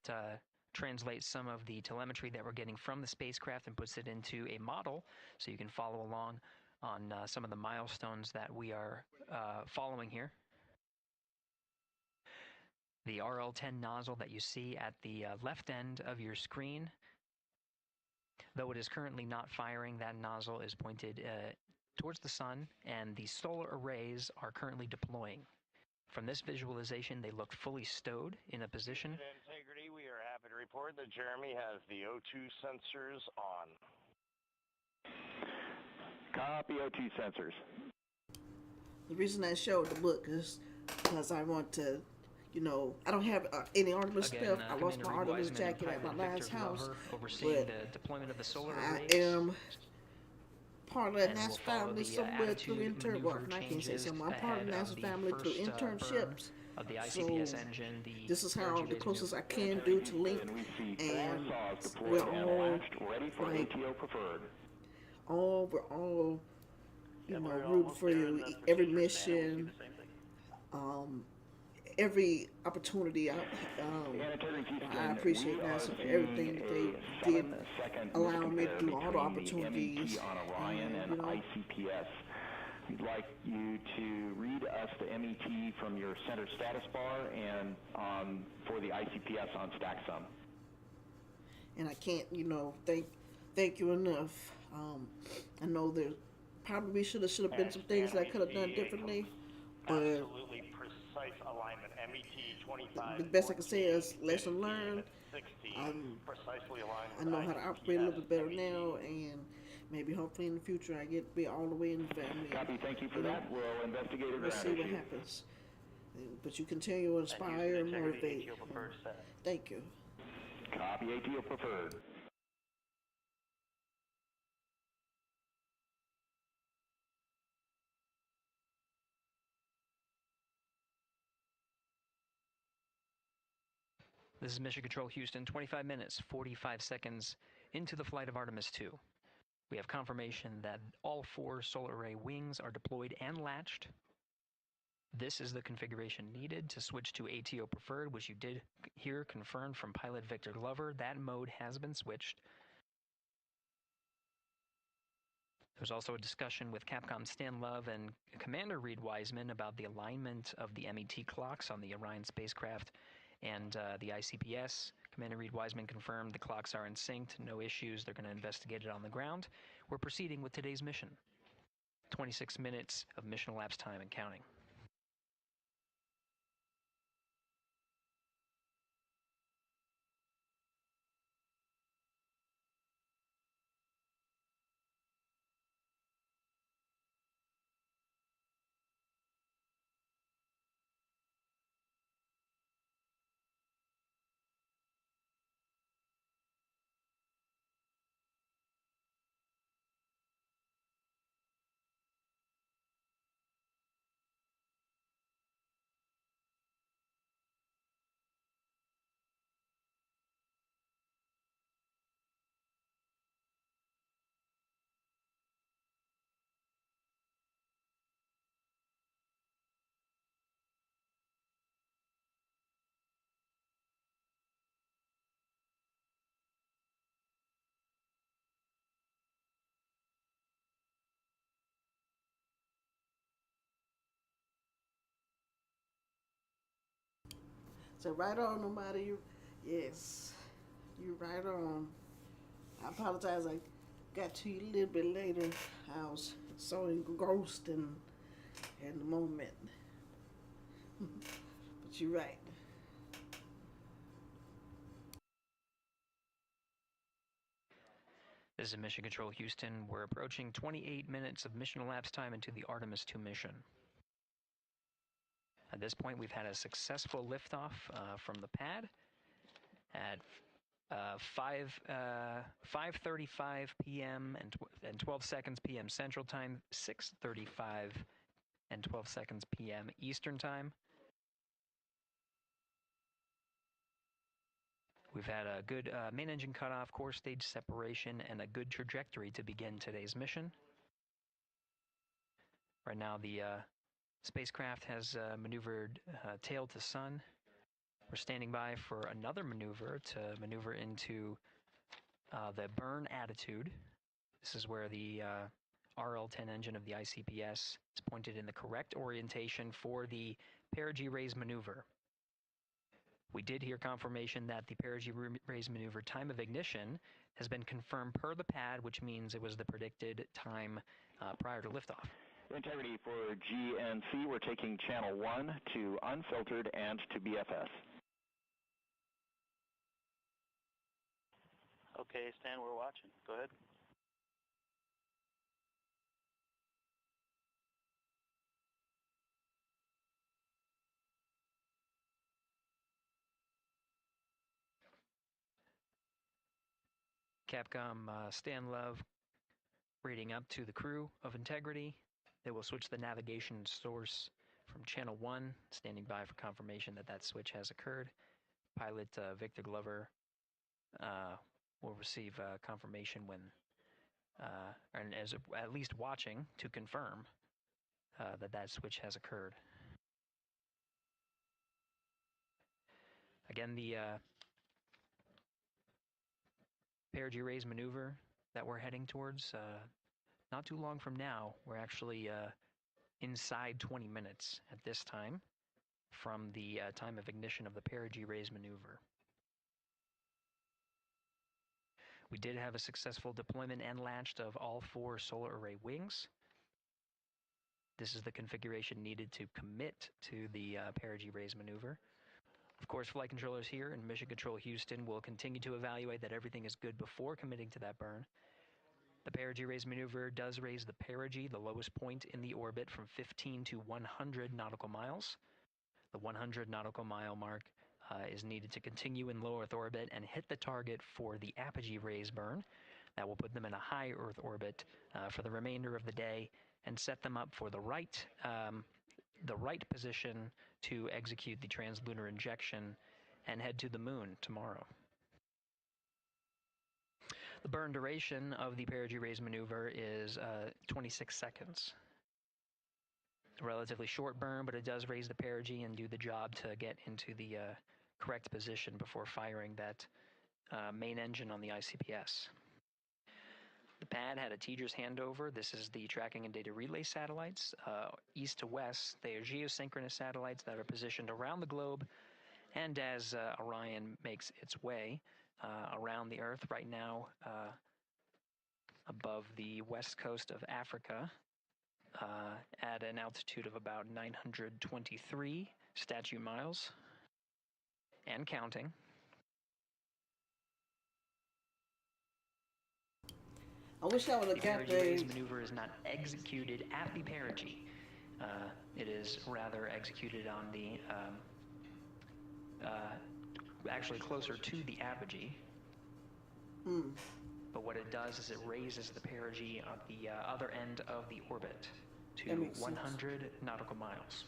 translates some of the telemetry that we're getting from the spacecraft and puts it into a model so you can follow along on some of the milestones that we are following here. The RL-10 nozzle that you see at the left end of your screen, though it is currently not firing, that nozzle is pointed towards the sun, and the solar arrays are currently deploying. From this visualization, they look fully stowed in a position. Integrity, we are happy to report that Jeremy has the O2 sensors on. Copy O2 sensors. The reason I showed the book is because I want to, you know, I don't have any Artemis stuff. I lost my Artemis jacket at my last house, but the deployment of the solar I arrays. am part of that NASA family somewhere through intern. Well, I can't say something. I'm part of the NASA family through internships. Of the So ICPS engine, this is how the closest I can do to link, and we're all like, we're all, you know, rooting for you. Every mission, every opportunity. I appreciate NASA for everything that they did, allowing me to do all the opportunities. And, you know, ICPS. We'd like you to read us the MET from your center status bar and for the ICPS on StackSum. And I can't, you know, thank you enough. I know there probably should have been some things that I could have done differently, but absolutely precise alignment. MET 25. The best I can say is lesson learned. Precisely aligned. I know how to operate a little bit better now, and maybe hopefully in the future I get to be all the way in the family. Copy, thank you for that. We'll investigate it. We'll see what happens. But you continue to inspire and motivate. Thank you. Copy, ATO preferred. This is Mission Control Houston, 25 minutes, 45 seconds into the flight of Artemis II. We have confirmation that all 4 solar array wings are deployed and latched. This is the configuration needed to switch to ATO preferred, which you did hear confirmed from pilot Victor Glover. That mode has been switched. There was also a discussion with Capcom Stan Love and Commander Reed Wiseman about the alignment of the MET clocks on the Orion spacecraft and the ICPS. Commander Reed Wiseman confirmed the clocks are in sync, no issues, they're going to investigate it on the ground. We're proceeding with today's mission. 26 minutes of mission elapsed time and counting. So right on, nobody. Yes, you right on. I apologize. I got to you a little bit later. I was so engrossed in the moment. But you're right. This is Mission Control Houston. We're approaching 28 minutes of mission elapsed time into the Artemis II mission. At this point, we've had a successful liftoff from the pad at 5:35 p.m. and 12 seconds p.m. Central Time, 6:35 and 12 seconds p.m. Eastern Time. We've had a good main engine cutoff, core stage separation, and a good trajectory to begin today's mission. Right now, the spacecraft has maneuvered tail to sun. We're standing by for another maneuver to maneuver into the burn attitude. This is where the RL-10 engine of the ICPS is pointed in the correct orientation for the perigee raise maneuver. We did hear confirmation that the perigee raise maneuver time of ignition has been confirmed per the pad, which means it was the predicted time prior to liftoff. Integrity for GNC, we're taking channel 1 to unfiltered and to BFS. Okay, Stan, we're watching. Go ahead. Capcom Stan Love rating up to the crew of Integrity. They will switch the navigation source from channel 1, standing by for confirmation that that switch has occurred. Pilot Victor Glover will receive confirmation when, and as at least watching to confirm that that switch has occurred. Again, the perigee raise maneuver that we're heading towards, not too long from now, we're actually inside 20 minutes at this time from the time of ignition of the perigee raise maneuver. We did have a successful deployment and launched of all 4 solar array wings. This is the configuration needed to commit to the perigee raise maneuver. Of course, flight controllers here in Mission Control Houston will continue to evaluate that everything is good before committing to that burn. The perigee raise maneuver does raise the perigee, the lowest point in the orbit, from 15 to 100 nautical miles. The 100 nautical mile mark is needed to continue in low Earth orbit and hit the target for the apogee raise burn. That will put them in a high Earth orbit for the remainder of the day and set them up for the right position to execute the translunar injection and head to the moon tomorrow. The burn duration of the perigee raise maneuver is 26 seconds. It's a relatively short burn, but it does raise the perigee and do the job to get into the correct position before firing that main engine on the ICPS. The pad had a TGERS handover. This is the tracking and data relay satellites. East to west, they are geosynchronous satellites that are positioned around the globe. And as Orion makes its way around the Earth right now, above the west coast of Africa, at an altitude of about 923 statute miles, and counting. I wish I would have got the maneuver is not executed at the perigee. It is rather executed on the actually closer to the apogee. But what it does is it raises the perigee at the other end of the orbit to 100 nautical miles.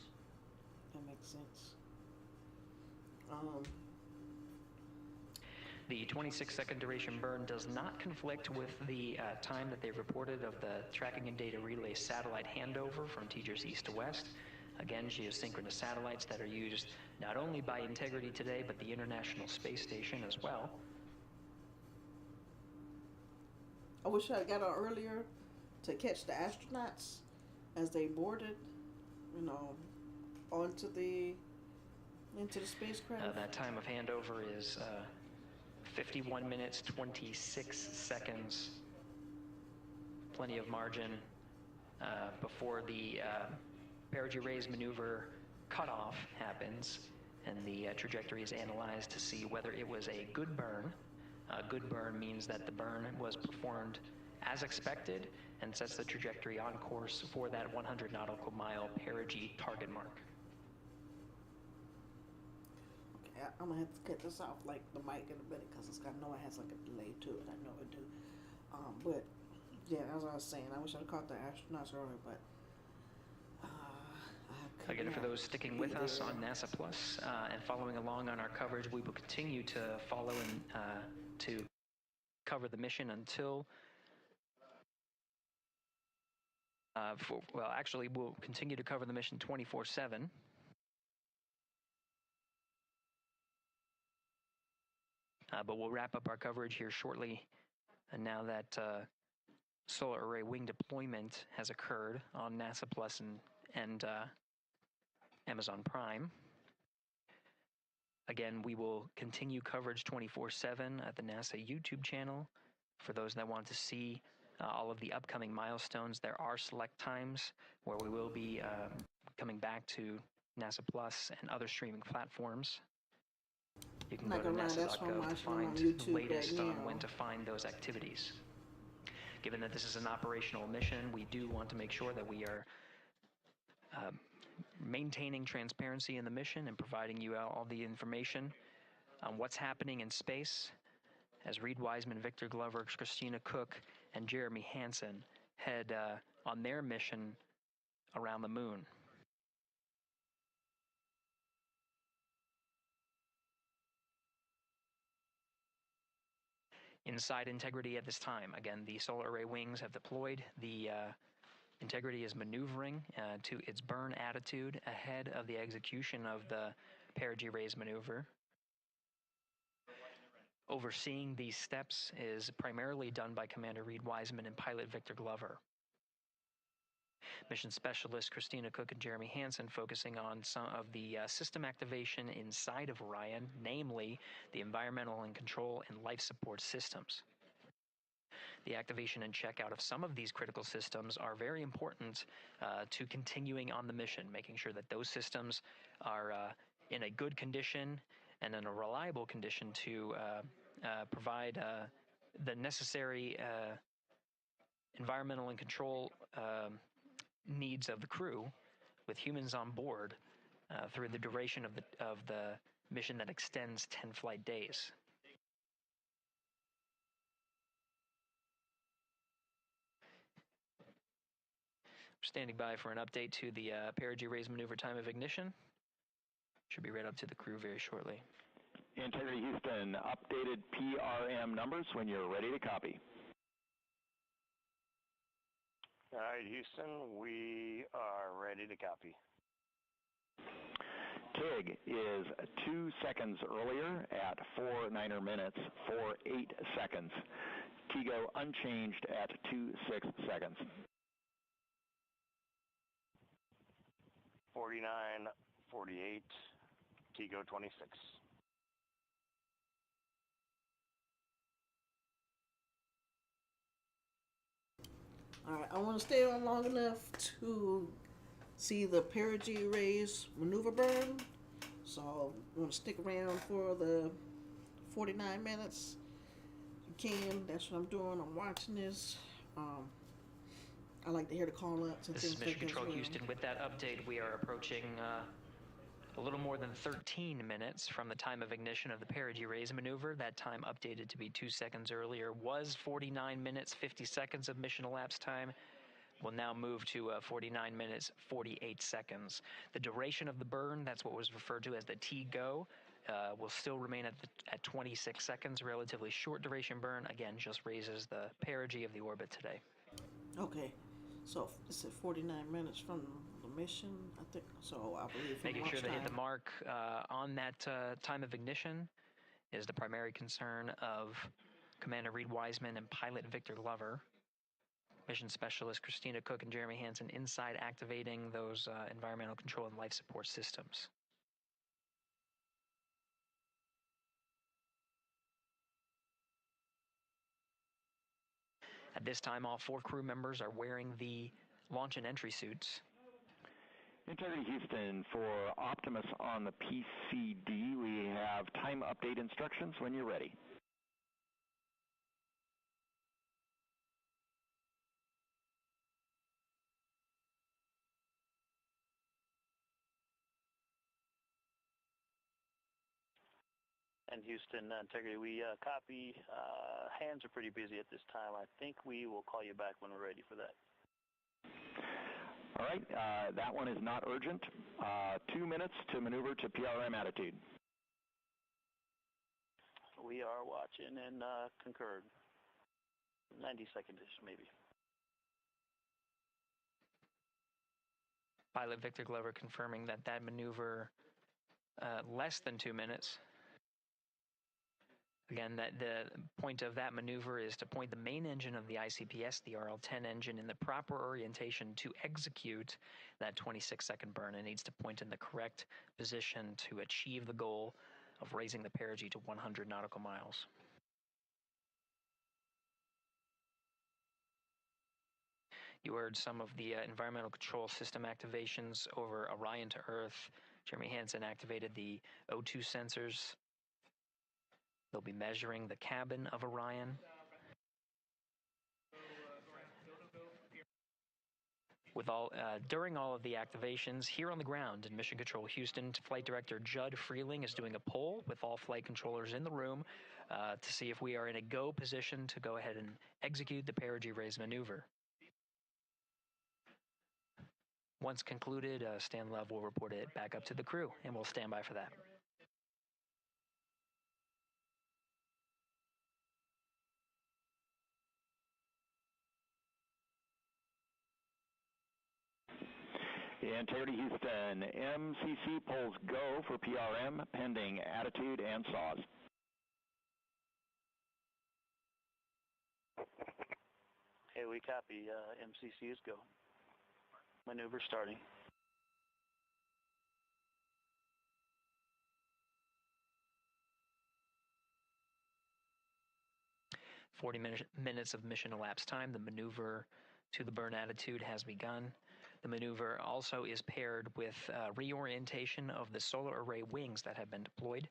That makes sense. The 26-second duration burn does not conflict with the time that they reported of the tracking and data relay satellite handover from TGERS east to west. Again, geosynchronous satellites that are used not only by Integrity today, but the International Space Station as well. I wish I got on earlier to catch the astronauts as they boarded, into the spacecraft. That time of handover is 51 minutes, 26 seconds. Plenty of margin before the perigee raise maneuver cutoff happens, and the trajectory is analyzed to see whether it was a good burn. A good burn means that the burn was performed as expected and sets the trajectory on course for that 100 nautical mile perigee target mark. Okay, I'm gonna have to cut this off like the mic in a minute because I know it has like a delay to it. I know it do. But yeah, as I was saying, I wish I'd caught the astronauts earlier, but again, for those sticking with us on NASA Plus and following along on our coverage, we will continue to follow and to cover the mission until actually we'll continue to cover the mission 24/7. But we'll wrap up our coverage here shortly. And now that solar array wing deployment has occurred on NASA Plus and Amazon Prime. Again, we will continue coverage 24/7 at the NASA YouTube channel. For those that want to see all of the upcoming milestones, there are select times where we will be coming back to NASA Plus and other streaming platforms. You can go to nasa.gov to find the latest on when to find those activities. Given that this is an operational mission, we do want to make sure that we are maintaining transparency in the mission and providing you all the information on what's happening in space as Reed Wiseman, Victor Glover, Christina Cook, and Jeremy Hansen head on their mission around the moon. Inside Integrity at this time, again, the solar array wings have deployed. The Integrity is maneuvering to its burn attitude ahead of the execution of the perigee raise maneuver. Overseeing these steps is primarily done by Commander Reed Wiseman and pilot Victor Glover. Mission specialists Christina Cook and Jeremy Hansen focusing on some of the system activation inside of Orion, namely the environmental and control and life support systems. The activation and checkout of some of these critical systems are very important to continuing on the mission, making sure that those systems are in a good condition and in a reliable condition to provide the necessary environmental and control needs of the crew with humans on board through the duration of the mission that extends 10 flight days. Standing by for an update to the perigee raise maneuver time of ignition. Should be read up to the crew very shortly. Integrity Houston, updated PRM numbers when you're ready to copy. All right, Houston, we are ready to copy. TIG is 2 seconds earlier at 4 9er minutes, 48 seconds. TGO unchanged at 26 seconds. 49, 48, TGO 26. All right, I want to stay on long enough to see the perigee rays maneuver burn. So I want to stick around for the 49 minutes. You can. That's what I'm doing. I'm watching this. I like to hear the call ups. This is Mission Control Houston. With that update, we are approaching a little more than 13 minutes from the time of ignition of the perigee rays maneuver. That time, updated to be 2 seconds earlier, was 49 minutes 50 seconds of mission elapsed time. We'll now move to 49 minutes 48 seconds. The duration of the burn, that's what was referred to as the TGO, will still remain at 26 seconds. Relatively short duration burn. Again, just raises the perigee of the orbit today. Okay. So it's at 49 minutes from the mission, I think. So I believe from making sure they hit the time. mark on that time of ignition is the primary concern of Commander Reed Wiseman and pilot Victor Glover. Mission Specialist Christina Cook and Jeremy Hansen inside activating those environmental control and life support systems. At this time, all 4 crew members are wearing the launch and entry suits. Integrity Houston, for Optimus on the PCD, we have time update instructions when you're ready. And Houston, Integrity, we copy. Hands are pretty busy at this time. I think we will call you back when we're ready for that. All right, that one is not urgent. 2 minutes to maneuver to PRM attitude. We are watching and concurred. 90 seconds-ish, maybe. Pilot Victor Glover confirming that maneuver less than 2 minutes. Again, that the point of that maneuver is to point the main engine of the ICPS, the RL-10 engine, in the proper orientation to execute that 26-second burn. It needs to point in the correct position to achieve the goal of raising the perigee to 100 nautical miles. You heard some of the environmental control system activations over Orion to Earth. Jeremy Hansen activated the O2 sensors. They'll be measuring the cabin of Orion. During all of the activations here on the ground in Mission Control Houston, Flight Director Judd Freeling is doing a poll with all flight controllers in the room to see if we are in a go position to go ahead and execute the perigee raise maneuver. Once concluded, Stan Love will report it back up to the crew, and we'll stand by for that. Integrity Houston, MCC polls go for PRM pending attitude and SAWS. Hey, we copy. MCC is go. Maneuver starting. Minutes of mission elapsed time. The maneuver to the burn attitude has begun. The maneuver also is paired with reorientation of the solar array wings that have been deployed.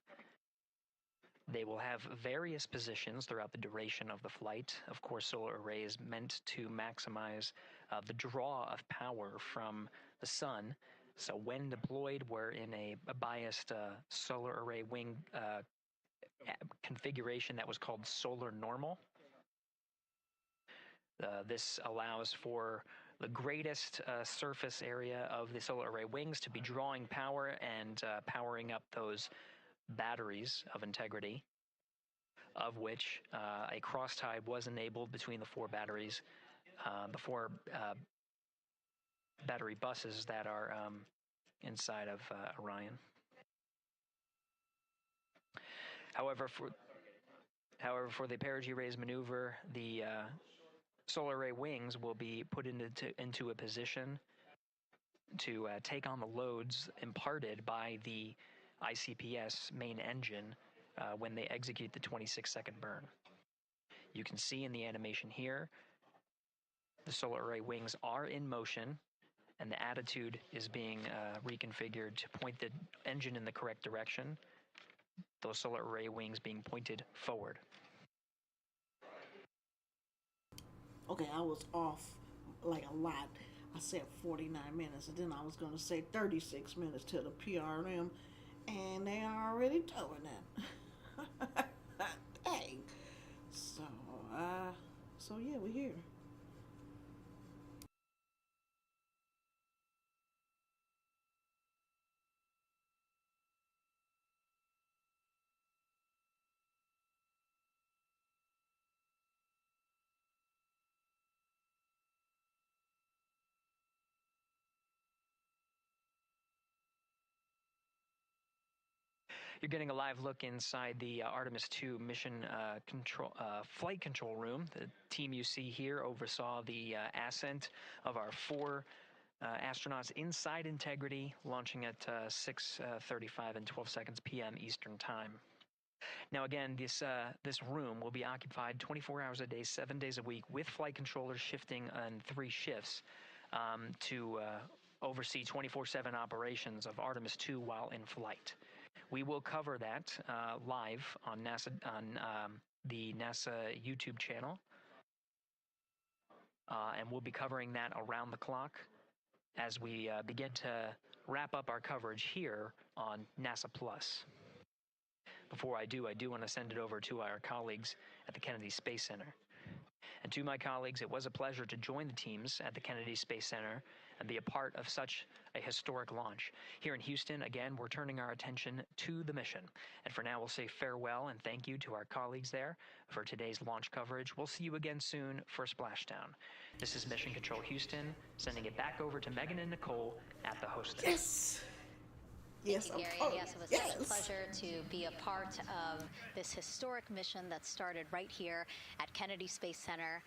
They will have various positions throughout the duration of the flight. Of course, solar array is meant to maximize the draw of power from the sun. So when deployed, we're in a biased solar array wing configuration that was called solar normal. This allows for the greatest surface area of the solar array wings to be drawing power and powering up those batteries of integrity, of which a cross-tie was enabled between the 4 batteries, the 4 battery buses that are inside of Orion. However, However, for the perigee raise maneuver, the solar array wings will be put into a position to take on the loads imparted by the ICPS main engine when they execute the 26-second burn. You can see in the animation here, the solar array wings are in motion, and the attitude is being reconfigured to point the engine in the correct direction, those solar array wings being pointed forward. Okay, I was off like a lot. I said 49 minutes, and then I was going to say 36 minutes to the PRM, and they are already doing that. Dang. So yeah, we're here. You're getting a live look inside the Artemis II mission flight control room. The team you see here oversaw the ascent of our 4 astronauts inside Integrity, launching at 6:35 and 12 seconds p.m. Eastern Time. Now again, this room will be occupied 24 hours a day, 7 days a week, with flight controllers shifting on 3 shifts to oversee 24/7 operations of Artemis II while in flight. We will cover that live on the NASA YouTube channel, and we'll be covering that around the clock as we begin to wrap up our coverage here on NASA Plus. Before I do want to send it over to our colleagues at the Kennedy Space Center. And to my colleagues, it was a pleasure to join the teams at the Kennedy Space Center and be a part of such a historic launch. Here in Houston, again, we're turning our attention to the mission. And for now, we'll say farewell and thank you to our colleagues there for today's launch coverage. We'll see you again soon for Splashdown. This is Mission Control Houston, sending it back over to Megan and Nicole at the hostess. Yes! Yes, Thank you, Gary. Yes, it was such a pleasure to be a part of this historic mission that started right here at Kennedy Space Center.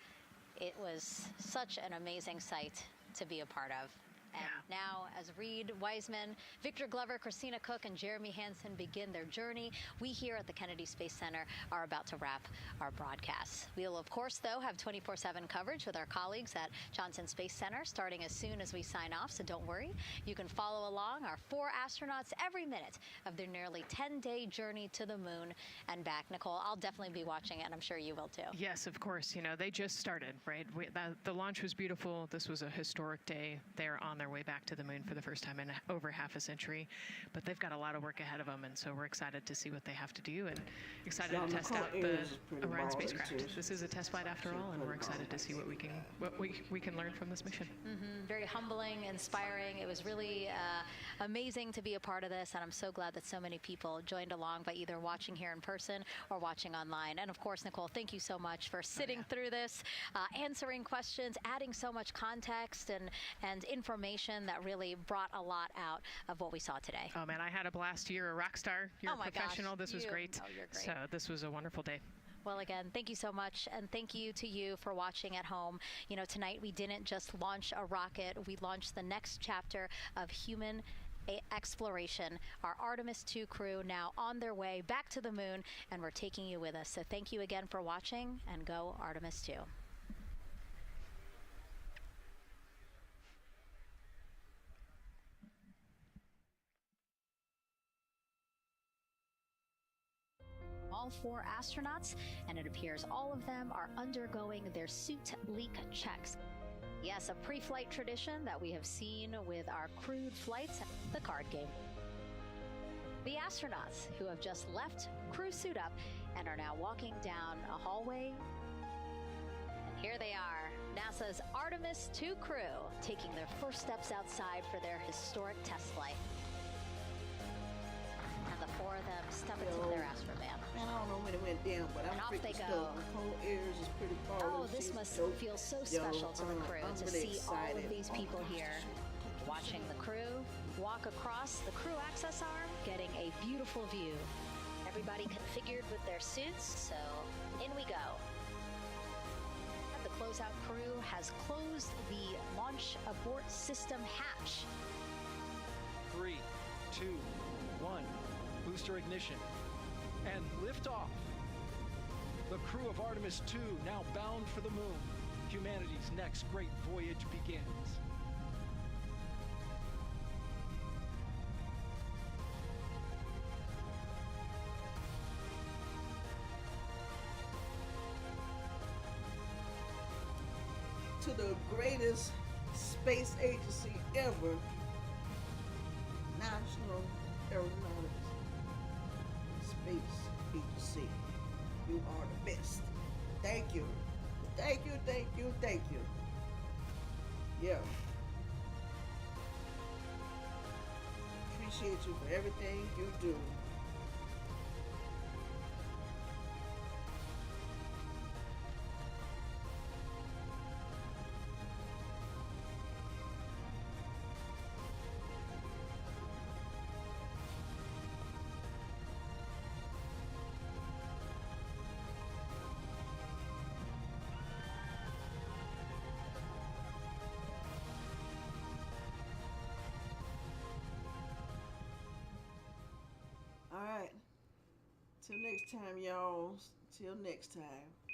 It was such an amazing sight to be a part of. And now, as Reed Wiseman, Victor Glover, Christina Cook, and Jeremy Hansen begin their journey, we here at the Kennedy Space Center are about to wrap our broadcasts. We'll, of course, though, have 24/7 coverage with our colleagues at Johnson Space Center starting as soon as we sign off, so don't worry. You can follow along our 4 astronauts every minute of their nearly 10-day journey to the moon and back. Nicole, I'll definitely be watching it, and I'm sure you will, too. Yes, of course. You know, they just started, right? The launch was beautiful. This was a historic day. They're on their way back to the moon for the first time in over half a century, but they've got a lot of work ahead of them, and so we're excited to see what they have to do and excited to test out the Orion spacecraft. This is a test flight after all, and we're excited to see what we can learn from this mission. Very humbling, inspiring. It was really amazing to be a part of this, and I'm so glad that so many people joined along by either watching here in person or watching online. And of course, Nicole, thank you so much for sitting through this, answering questions, adding so much context and information that really brought a lot out of what we saw today. Oh man, I had a blast. You're a rock star. You're a professional. This was great. Oh, you're great. So this was a wonderful day. Well, again, thank you so much, and thank you to you for watching at home. You know, tonight we didn't just launch a rocket, we launched the next chapter of human exploration. Our Artemis II crew now on their way back to the moon, and we're taking you with us. So thank you again for watching, and go Artemis II. All 4 astronauts, and it appears all of them are undergoing their suit leak checks. Yes, a pre-flight tradition that we have seen with our crewed flights, the card game. The astronauts who have just left crew suit up and are now walking down a hallway. And here they are, NASA's Artemis II crew, taking their first steps outside for their historic test flight. And the 4 of them step into their astrovan. Man, I don't know when it went down, but I'm off they go. Stoked. The whole airs is pretty ballin'. Oh, this must feel so special to the crew to really see all of these people here watching the crew walk across the crew access arm, getting a beautiful view. Everybody configured with their suits, so in we go. The closeout crew has closed the launch abort system hatch. 3, 2, 1. Booster ignition. And liftoff. The crew of Artemis II now bound for the moon. Humanity's next great voyage begins. To the greatest space agency ever, National Aeronautics Space Agency. You are the best. Thank you. Thank you, thank you, thank you. Yeah. Appreciate you for everything you do. All right. Till next time, y'all. Till next time.